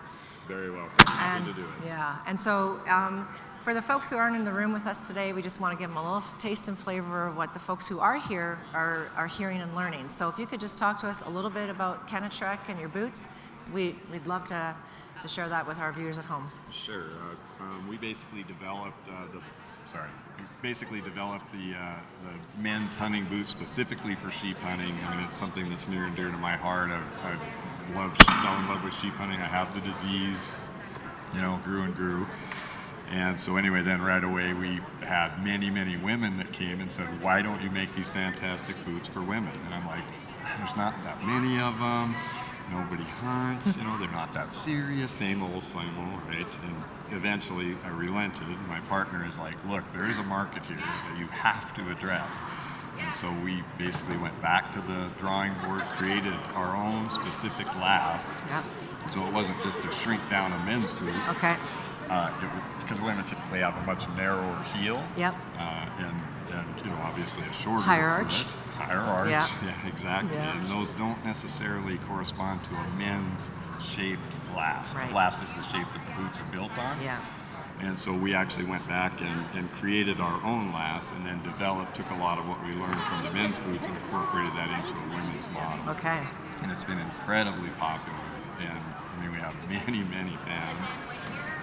Very welcome. Happy to do it. Yeah, and so for the folks who aren't in the room with us today, we just want to give them a little taste and flavor of what the folks who are here are hearing and learning. So if you could just talk to us a little bit about Kenetrek and your boots, we'd love to share that with our viewers at home. Sure. We basically developed the men's hunting boots specifically for sheep hunting. I mean, it's something that's near and dear to my heart. I've fell in love with sheep hunting. I have the disease, you know, grew and grew. And so anyway, then right away we had many, many women that came and said, why don't you make these fantastic boots for women? And I'm like, there's not that many of them. Nobody hunts, you know, they're not that serious, same old, right? And eventually I relented. My partner is like, look, there is a market here that you have to address. And so we basically went back to the drawing board, created our own specific lasts. Yep. So it wasn't just to shrink down a men's boot. Okay. Because women typically have a much narrower heel. Yep. And you know, obviously a shorter higher arch. Higher arch. Yeah. Yeah, exactly. Yeah. And those don't necessarily correspond to a men's shaped last. Right. The last is the shape that the boots are built on. Yeah. And so we actually went back and created our own lasts, and then took a lot of what we learned from the men's boots and incorporated that into a women's model. Okay. And it's been incredibly popular. And I mean, we have many, many fans.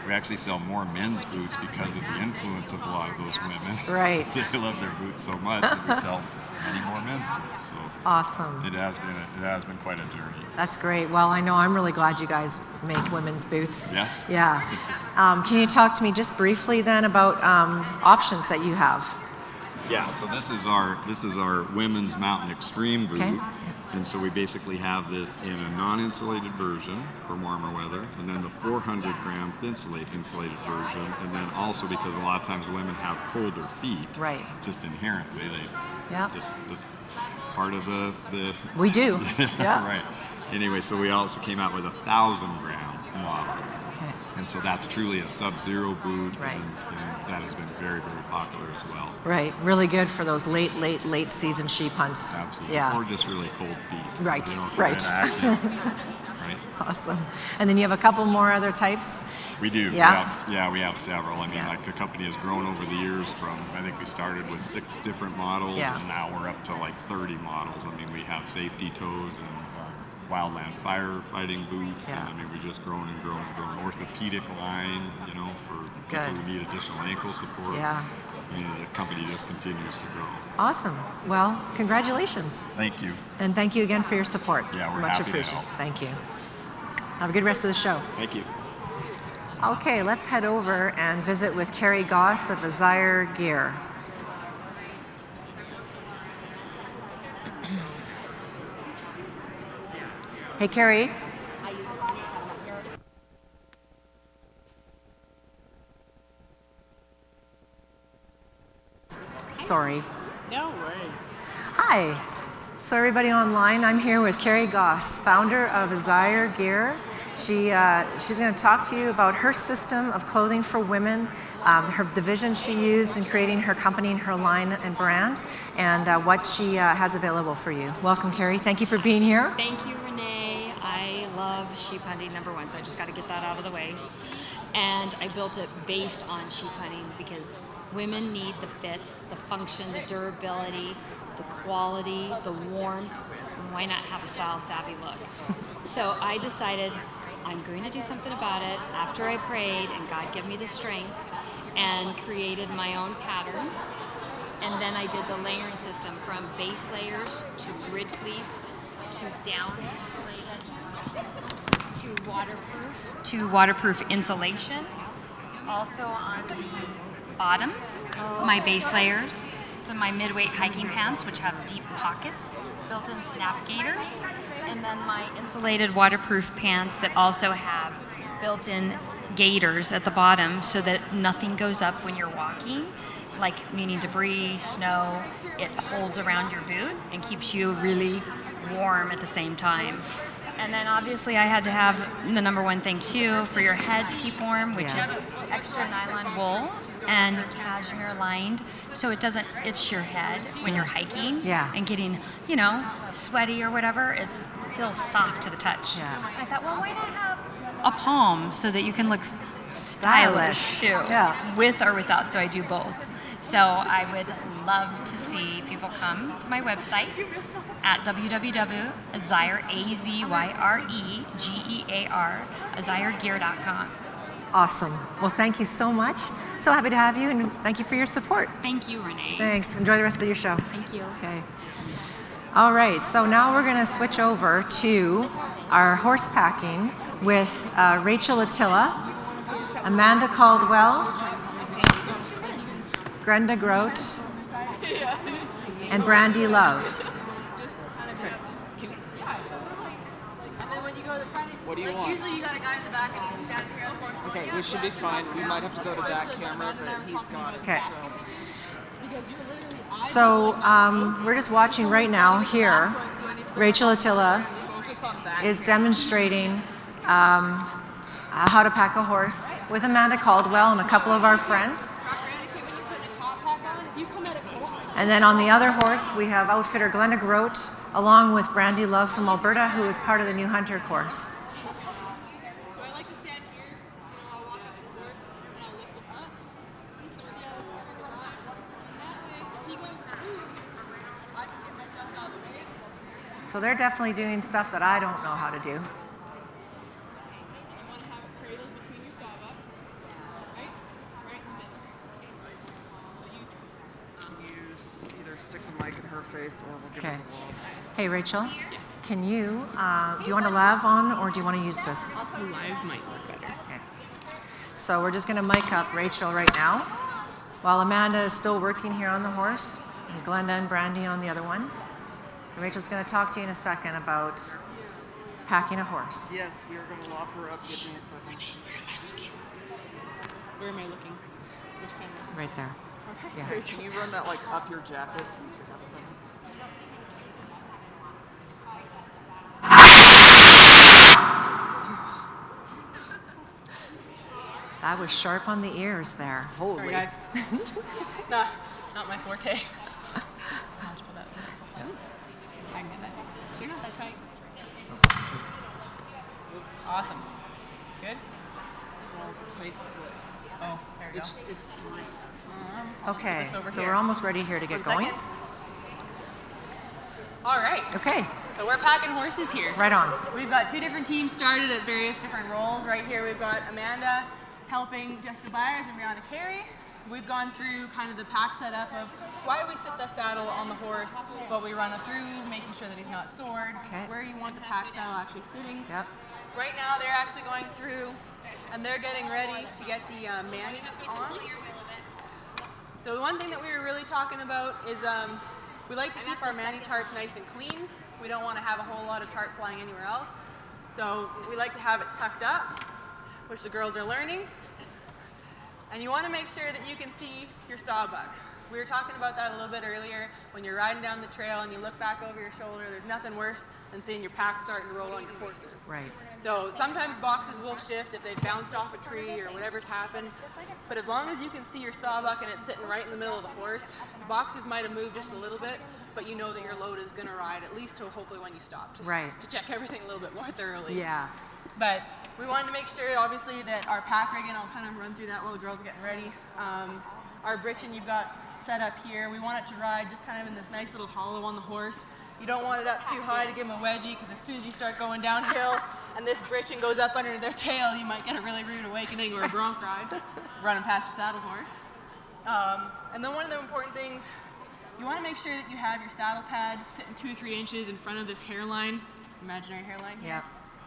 We actually sell more men's boots because of the influence of a lot of those women. Right. They love their boots so much that we sell many more men's boots. So awesome. It has been quite a journey. That's great. Well, I know I'm really glad you guys make women's boots. Yes. Yeah. Can you talk to me just briefly then about options that you have? Yeah. So this is our women's mountain extreme boot. Okay. And so we basically have this in a non-insulated version for warmer weather, and then the 400-gram insulated version, and then also because a lot of times women have colder feet, right? Just inherently, this part of the we do, yeah, right. Anyway, so we also came out with a 1,000-gram model, okay. And so that's truly a sub-zero boot, right? And that has been very, very popular as well. Right, really good for those late season sheep hunts. Absolutely. Yeah. Or just really cold feet. Right, You know, if right. you're inactive, right. Awesome. And then you have a couple more other types? We do. Yeah? We have several. I mean, like the company has grown over the years from, I think we started with 6 different models, and now we're up to like 30 models. I mean, we have safety toes and wildland firefighting boots, and I mean, we've just grown and grown and grown. Orthopedic line, you know, for people who need additional ankle support. Yeah. I mean, the company just continues to grow. Awesome. Well, congratulations. Thank you. And thank you again for your support. Yeah, we're much happy appreciated. to help. Thank you. Have a good rest of the show. Thank you. Okay, let's head over and visit with Carrie Goss of AZYRE Gear. Hey, Carrie. Sorry. No worries. Hi. So everybody online, I'm here with Carrie Goss, founder of AZYRE Gear. She's going to talk to you about her system of clothing for women, the vision she used in creating her company and her line and brand, and what she has available for you. Welcome, Carrie. Thank you for being here. Thank you, Renee. I love sheep hunting, #1, so I just got to get that out of the way. And I built it based on sheep hunting because women need the fit, the function, the durability, the quality, the warmth, and why not have a style-savvy look? So I decided I'm going to do something about it after I prayed and God gave me the strength and created my own pattern. And then I did the layering system from base layers to grid fleece to down insulated to waterproof insulation. Also on the bottoms, my base layers, to my mid-weight hiking pants, which have deep pockets, built-in snap gaiters, and then my insulated waterproof pants that also have built-in gaiters at the bottom so that nothing goes up when you're walking, like meaning debris, snow. It holds around your boot and keeps you really warm at the same time. And then obviously I had to have the #1 thing too for your head to keep warm, which is extra nylon wool and cashmere lined, so it doesn't itch your head when you're hiking and getting, you know, sweaty or whatever. It's still soft to the touch. I thought, well, why not have a palm so that you can look stylish too, Yeah. with or without. So I do both. So I would love to see people come to my website at www.azyre, A-Z-Y-R-E-G-E-A-R, azyregear.com. Awesome. Well, thank you so much. So happy to have you, and thank you for your support. Thank you, Renee. Thanks. Enjoy the rest of your show. Thank you. Okay. All right, so now we're going to switch over to our horse packing with Rachel Ahtila, Amanda Caldwell, Grenda Grote, and Brandy Love. What do you want? Usually you got a guy in the back and he's standing here on the horse. Okay, we should be fine. We might have to go to that camera, but he's got it. Okay. So we're just watching right now here. Rachel Ahtila is demonstrating how to pack a horse with Amanda Caldwell and a couple of our friends. And then on the other horse, we have outfitter Glenda Grote, along with Brandy Love from Alberta, who is part of the new hunter course. So I like to stand here, I'll walk up this horse, and I'll lift him up. If he goes through, I can get myself out of the way. So they're definitely doing stuff that I don't know how to do. You want to have a cradle between your sawbuck, right? Right in the middle. So you Either stick the mic in her face or we'll give Okay. her the wall. Hey, Rachel, can you, do you want a lav on or do you want to use this? live might work better. Okay. So we're just going to mic up Rachel right now while Amanda is still working here on the horse and Glenda and Brandy on the other one. And Rachel's going to talk to you in a second about packing a horse. Yes, we are going to lock her up. Give me a second. Where am I looking? Which camera? Right there. Okay. Yeah. Can you run that like up your jacket since we have some? That was sharp on the ears there. Holy. Sorry, guys. Not my forte. I'll just pull that in. I can get that. You're not that tight. Awesome. Good? Well, it's a tight clip. Oh, there we go. It's three. Okay, This over so here. we're almost ready here to get 1 going. second. All right. Okay. So we're packing horses here. Right on. We've got 2 different teams started at various different roles. Right here we've got Amanda helping Jessica Byers and Brianna Carey. We've gone through kind of the pack setup of why we sit the saddle on the horse, what we run it through, making sure that he's not sored, where you want the pack saddle actually sitting. Yep. Right now they're actually going through and they're getting ready to get the Manny on. So one thing that we were really talking about is we like to keep our Manny tarps nice and clean. We don't want to have a whole lot of tarp flying anywhere else. So we like to have it tucked up, which the girls are learning. And you want to make sure that you can see your sawbuck. We were talking about that a little bit earlier. When you're riding down the trail and you look back over your shoulder, there's nothing worse than seeing your pack starting to roll on your horses. Right. So sometimes boxes will shift if they've bounced off a tree or whatever's happened. But as long as you can see your sawbuck and it's sitting right in the middle of the horse, the boxes might have moved just a little bit, but you know that your load is going to ride at least till hopefully when you stop. Just Right. to check everything a little bit more thoroughly. Yeah. But we wanted to make sure, obviously, that our pack rigging, I'll kind of run through that while the girls are getting ready. Our britchin you've got set up here, we want it to ride just kind of in this nice little hollow on the horse. You don't want it up too high to give them a wedgie, because as soon as you start going downhill and this britchin goes up under their tail, you might get a really rude awakening or a bronc ride running past your saddle horse. And then one of the important things, you want to make sure that you have your saddle pad sitting 2 or 3 inches in front of this hairline, imaginary hairline here. Yeah.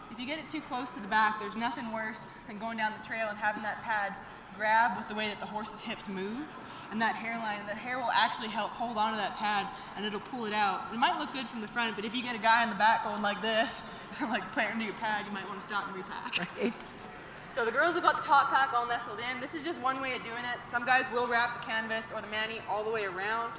If you get it too close to the back, there's nothing worse than going down the trail and having that pad grab with the way that the horse's hips move. And that hairline, the hair will actually help hold onto that pad and it'll pull it out. It might look good from the front, but if you get a guy in the back going like this, like playing into your pad, you might want to stop and repack. Right. So the girls have got the top pack all nestled in. This is just one way of doing it. Some guys will wrap the canvas or the mani all the way around.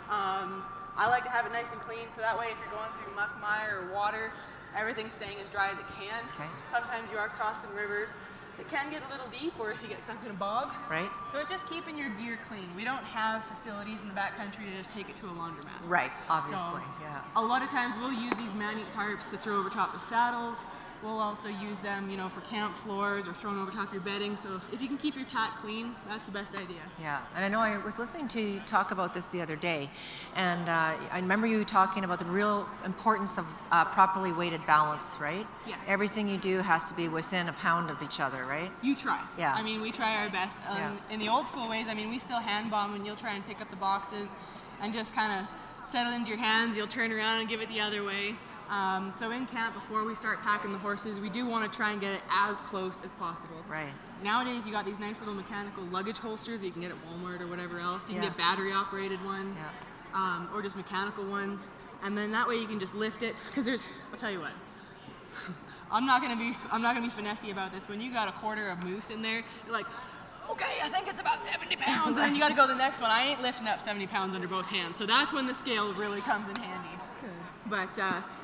I like to have it nice and clean, so that way if you're going through muck, mire, or water, everything's staying as dry as it can. Okay. Sometimes you are crossing rivers that can get a little deep, or if you get sunk in a bog. Right. So it's just keeping your gear clean. We don't have facilities in the backcountry to just take it to a laundromat. Right, obviously, So, yeah. a lot of times we'll use these mani tarps to throw over top the saddles. we'll also use them, you know, for camp floors or thrown over top your bedding. So if you can keep your tack clean, that's the best idea. Yeah, and I know I was listening to you talk about this the other day, and I remember you talking about the real importance of properly weighted balance, right? Yes. Everything you do has to be within a pound of each other, right? You try. Yeah. I mean, we try our best. Yeah. In the old school ways, I mean, we still hand bomb, and you'll try and pick up the boxes and just kind of settle into your hands. You'll turn around and give it the other way. So in camp, before we start packing the horses, we do want to try and get it as close as possible. Right. Nowadays, you got these nice little mechanical luggage holsters that you can get at Walmart or whatever else. You can Yeah. get battery-operated ones, or just mechanical ones, and then that way you can just lift it. Because I'll tell you what, I'm not gonna be finessey about this. When you got a quarter of moose in there, you're like, okay, I think it's about 70 pounds, and then you got to go to the next one. I ain't lifting up 70 pounds under both hands, so that's when the scale really comes in handy. But,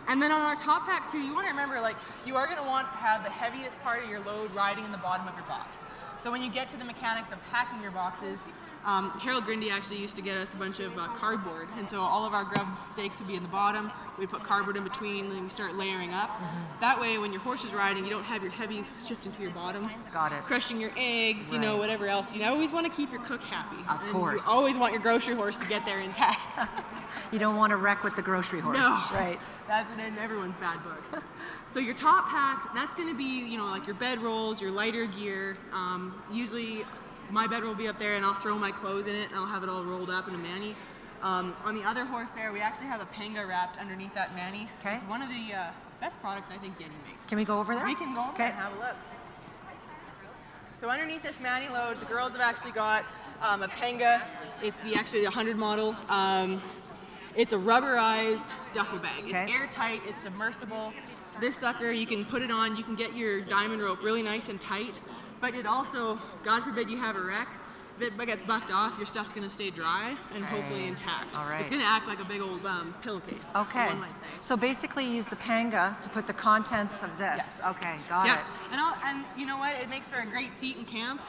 and then on our top pack too, you want to remember, like, you are going to want to have the heaviest part of your load riding in the bottom of your box. So when you get to the mechanics of packing your boxes, Harold Grindy actually used to get us a bunch of cardboard, and so all of our grub stakes would be in the bottom. We put cardboard in between, and then we start layering up. That way, when your horse is riding, you don't have your heavy shifting to your bottom. Got it. Crushing your eggs, you know, Right. whatever else. You always want to keep your cook happy. Of And course. You always want your grocery horse to get there intact. You don't want to wreck with the grocery horse. No. Right. That's in everyone's bad books. So your top pack, that's going to be, you know, like your bed rolls, your lighter gear. Usually my bedroll will be up there, and I'll throw my clothes in it, and I'll have it all rolled up in a mani. On the other horse there, we actually have a panga wrapped underneath that mani. Okay. It's one of the best products I think Yeti makes. Can we go over there? We can go over there and have a look. So underneath this mani load, the girls have actually got a panga. It's actually the 100 model. It's a rubberized duffel bag. Okay. It's airtight, it's submersible. This sucker, you can put it on, you can get your diamond rope really nice and tight, but it also, God forbid you have a wreck, if it gets bucked off, your stuff's gonna stay dry and hopefully intact. All right. It's gonna act like a big old pillowcase, Okay. one might say. So basically use the panga to put the contents of this. Yes. Okay, got Yep. it. And you know what? It makes for a great seat in camp.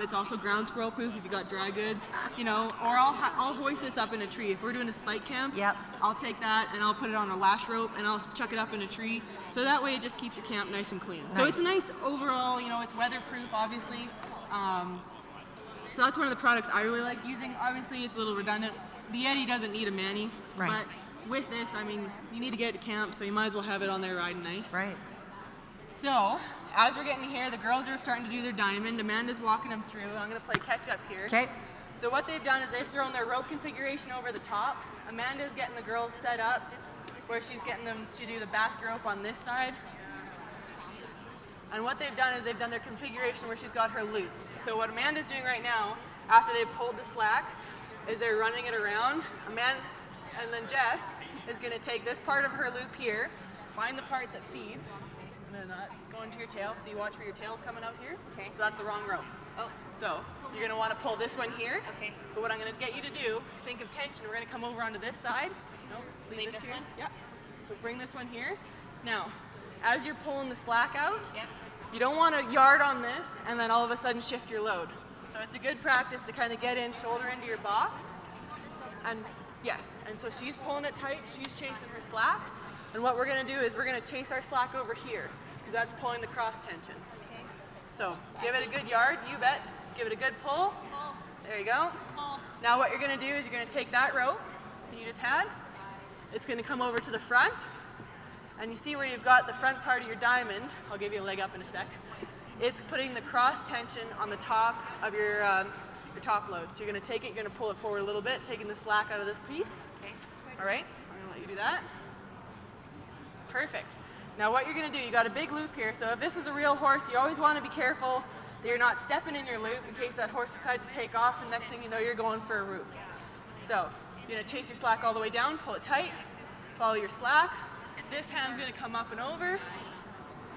It's also ground squirrel proof if you got dry goods, you know. Or I'll hoist this up in a tree if we're doing a spike camp. Yep. I'll take that and I'll put it on a lash rope and I'll chuck it up in a tree. So that way it just keeps your camp nice and clean. So it's a nice overall. You know, it's weatherproof, obviously. So that's one of the products I really like using. Obviously, it's a little redundant. The Yeti doesn't need a mani, Right. but with this, I mean, you need to get it to camp, so you might as well have it on there riding nice. Right. So, as we're getting here, the girls are starting to do their diamond. Amanda's walking them through. I'm going to play catch up here. Okay. So what they've done is they've thrown their rope configuration over the top. Amanda's getting the girls set up where she's getting them to do the basket rope on this side. And what they've done is they've done their configuration where she's got her loop. So what Amanda's doing right now, after they've pulled the slack, is they're running it around. Amanda, and then Jess is going to take this part of her loop here, find the part that feeds, and then that's going to your tail. So you watch where your tail's coming out here. Okay. So that's the wrong rope. Oh. So you're going to want to pull this one here. Okay. But what I'm going to get you to do, think of tension. We're going to come over onto this side. No, leave this here. Yeah. So bring this one here. Now, as you're pulling the slack out, you don't want to yard on this and then all of a sudden shift your load. So it's a good practice to kind of get in, shoulder into your box. And yes, and so she's pulling it tight, she's chasing her slack. And what we're going to do is we're going to chase our slack over here because that's pulling the cross tension. Okay. So give it a good yard, you bet. Give it a good pull. There you go. Now what you're going to do is you're going to take that rope that you just had. It's going to come over to the front. And you see where you've got the front part of your diamond. I'll give you a leg up in a sec. It's putting the cross tension on the top of your top load. So you're going to take it, you're going to pull it forward a little bit, taking the slack out of this piece. Okay. All right, I'm going to let you do that. Perfect. Now what you're going to do, you got a big loop here. So if this was a real horse, you always want to be careful that you're not stepping in your loop in case that horse decides to take off, and next thing you know, you're going for a whoop. So you're going to chase your slack all the way down, pull it tight, follow your slack. This hand's going to come up and over.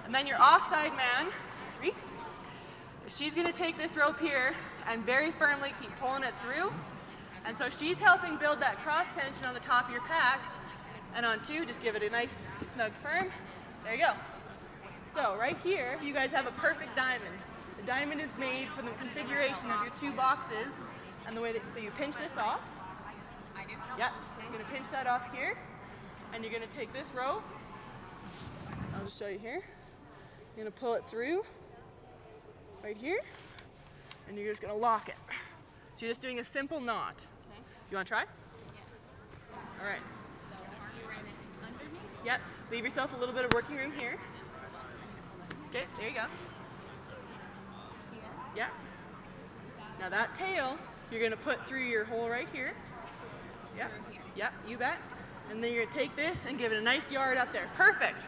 And then your offside man, she's going to take this rope here and very firmly keep pulling it through. And so she's helping build that cross tension on the top of your pack. And on two, just give it a nice snug firm. There you go. So right here, you guys have a perfect diamond. The diamond is made from the configuration of your two boxes. And the way that, so you pinch this off. I do? Yep. You're going to pinch that off here. And you're going to take this rope, I'll just show you here, You're gonna pull it through right here, and you're just gonna lock it. So you're just doing a simple knot. Okay. You wanna try? Yes. All right. So you run it underneath? Yep. Leave yourself a little bit of working room here. Okay, there you go. Yep. Now that tail, you're gonna put through your hole right here. Yep. Yep, you bet. And then you're gonna take this and give it a nice yard up there. Perfect.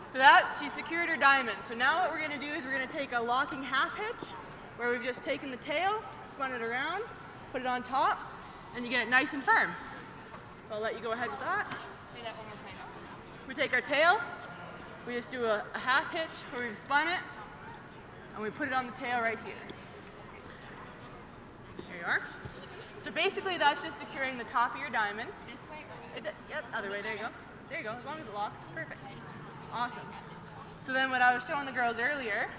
So that, she secured her diamond. So now what we're gonna do is we're gonna take a locking half hitch, where we've just taken the tail, spun it around, put it on top, and you get it nice and firm. So I'll let you go ahead with that. Do that one more time. We take our tail, we just do a half hitch where we've spun it, and we put it on the tail right here. There you are. So basically that's just securing the top of your diamond. This way? Yep, other way, there you go. There you go, as long as it locks, perfect. Awesome. So then what I was showing the girls earlier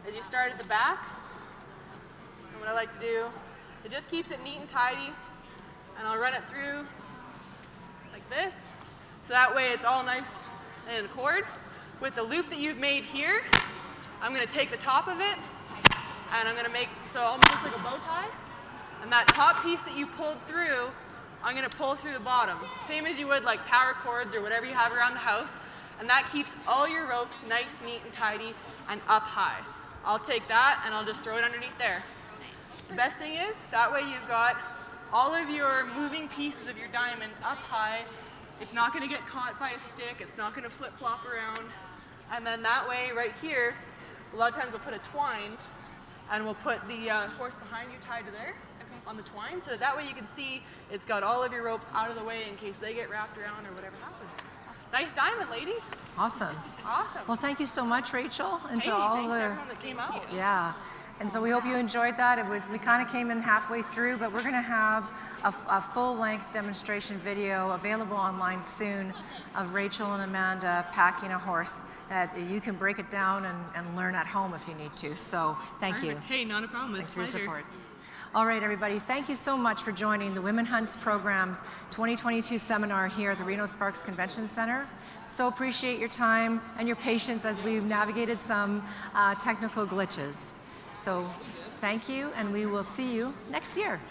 is you start at the back, and what I like to do, it just keeps it neat and tidy, and I'll run it through like this, so that way it's all nice and in accord. With the loop that you've made here, I'm gonna take the top of it, and I'm gonna make, so almost looks like a bow tie, and that top piece that you pulled through, I'm gonna pull through the bottom, same as you would like power cords or whatever you have around the house, and that keeps all your ropes nice, neat, and tidy, and up high. I'll take that and I'll just throw it underneath there. The best thing is, that way you've got all of your moving pieces of your diamond up high. It's not gonna get caught by a stick, it's not gonna flip-flop around. And then that way, right here, a lot of times we'll put a twine, and we'll put the horse behind you tied to there on the twine, so that way you can see it's got all of your ropes out of the way in case they get wrapped around or whatever happens. Nice diamond, ladies. Awesome. Awesome. Well, thank you so much, Rachel, and to Hey, all thanks the to everyone that came out. Yeah. And so we hope you enjoyed that. We kind of came in halfway through, but we're going to have a full-length demonstration video available online soon of Rachel and Amanda packing a horse that you can break it down and learn at home if you need to. So thank you. Hey, not a problem. Thanks It's for your a pleasure. support. All right, everybody, thank you so much for joining the Women Hunts Program's 2022 seminar here at the Reno Sparks Convention Center. So appreciate your time and your patience as we've navigated some technical glitches. So thank you, and we will see you next year.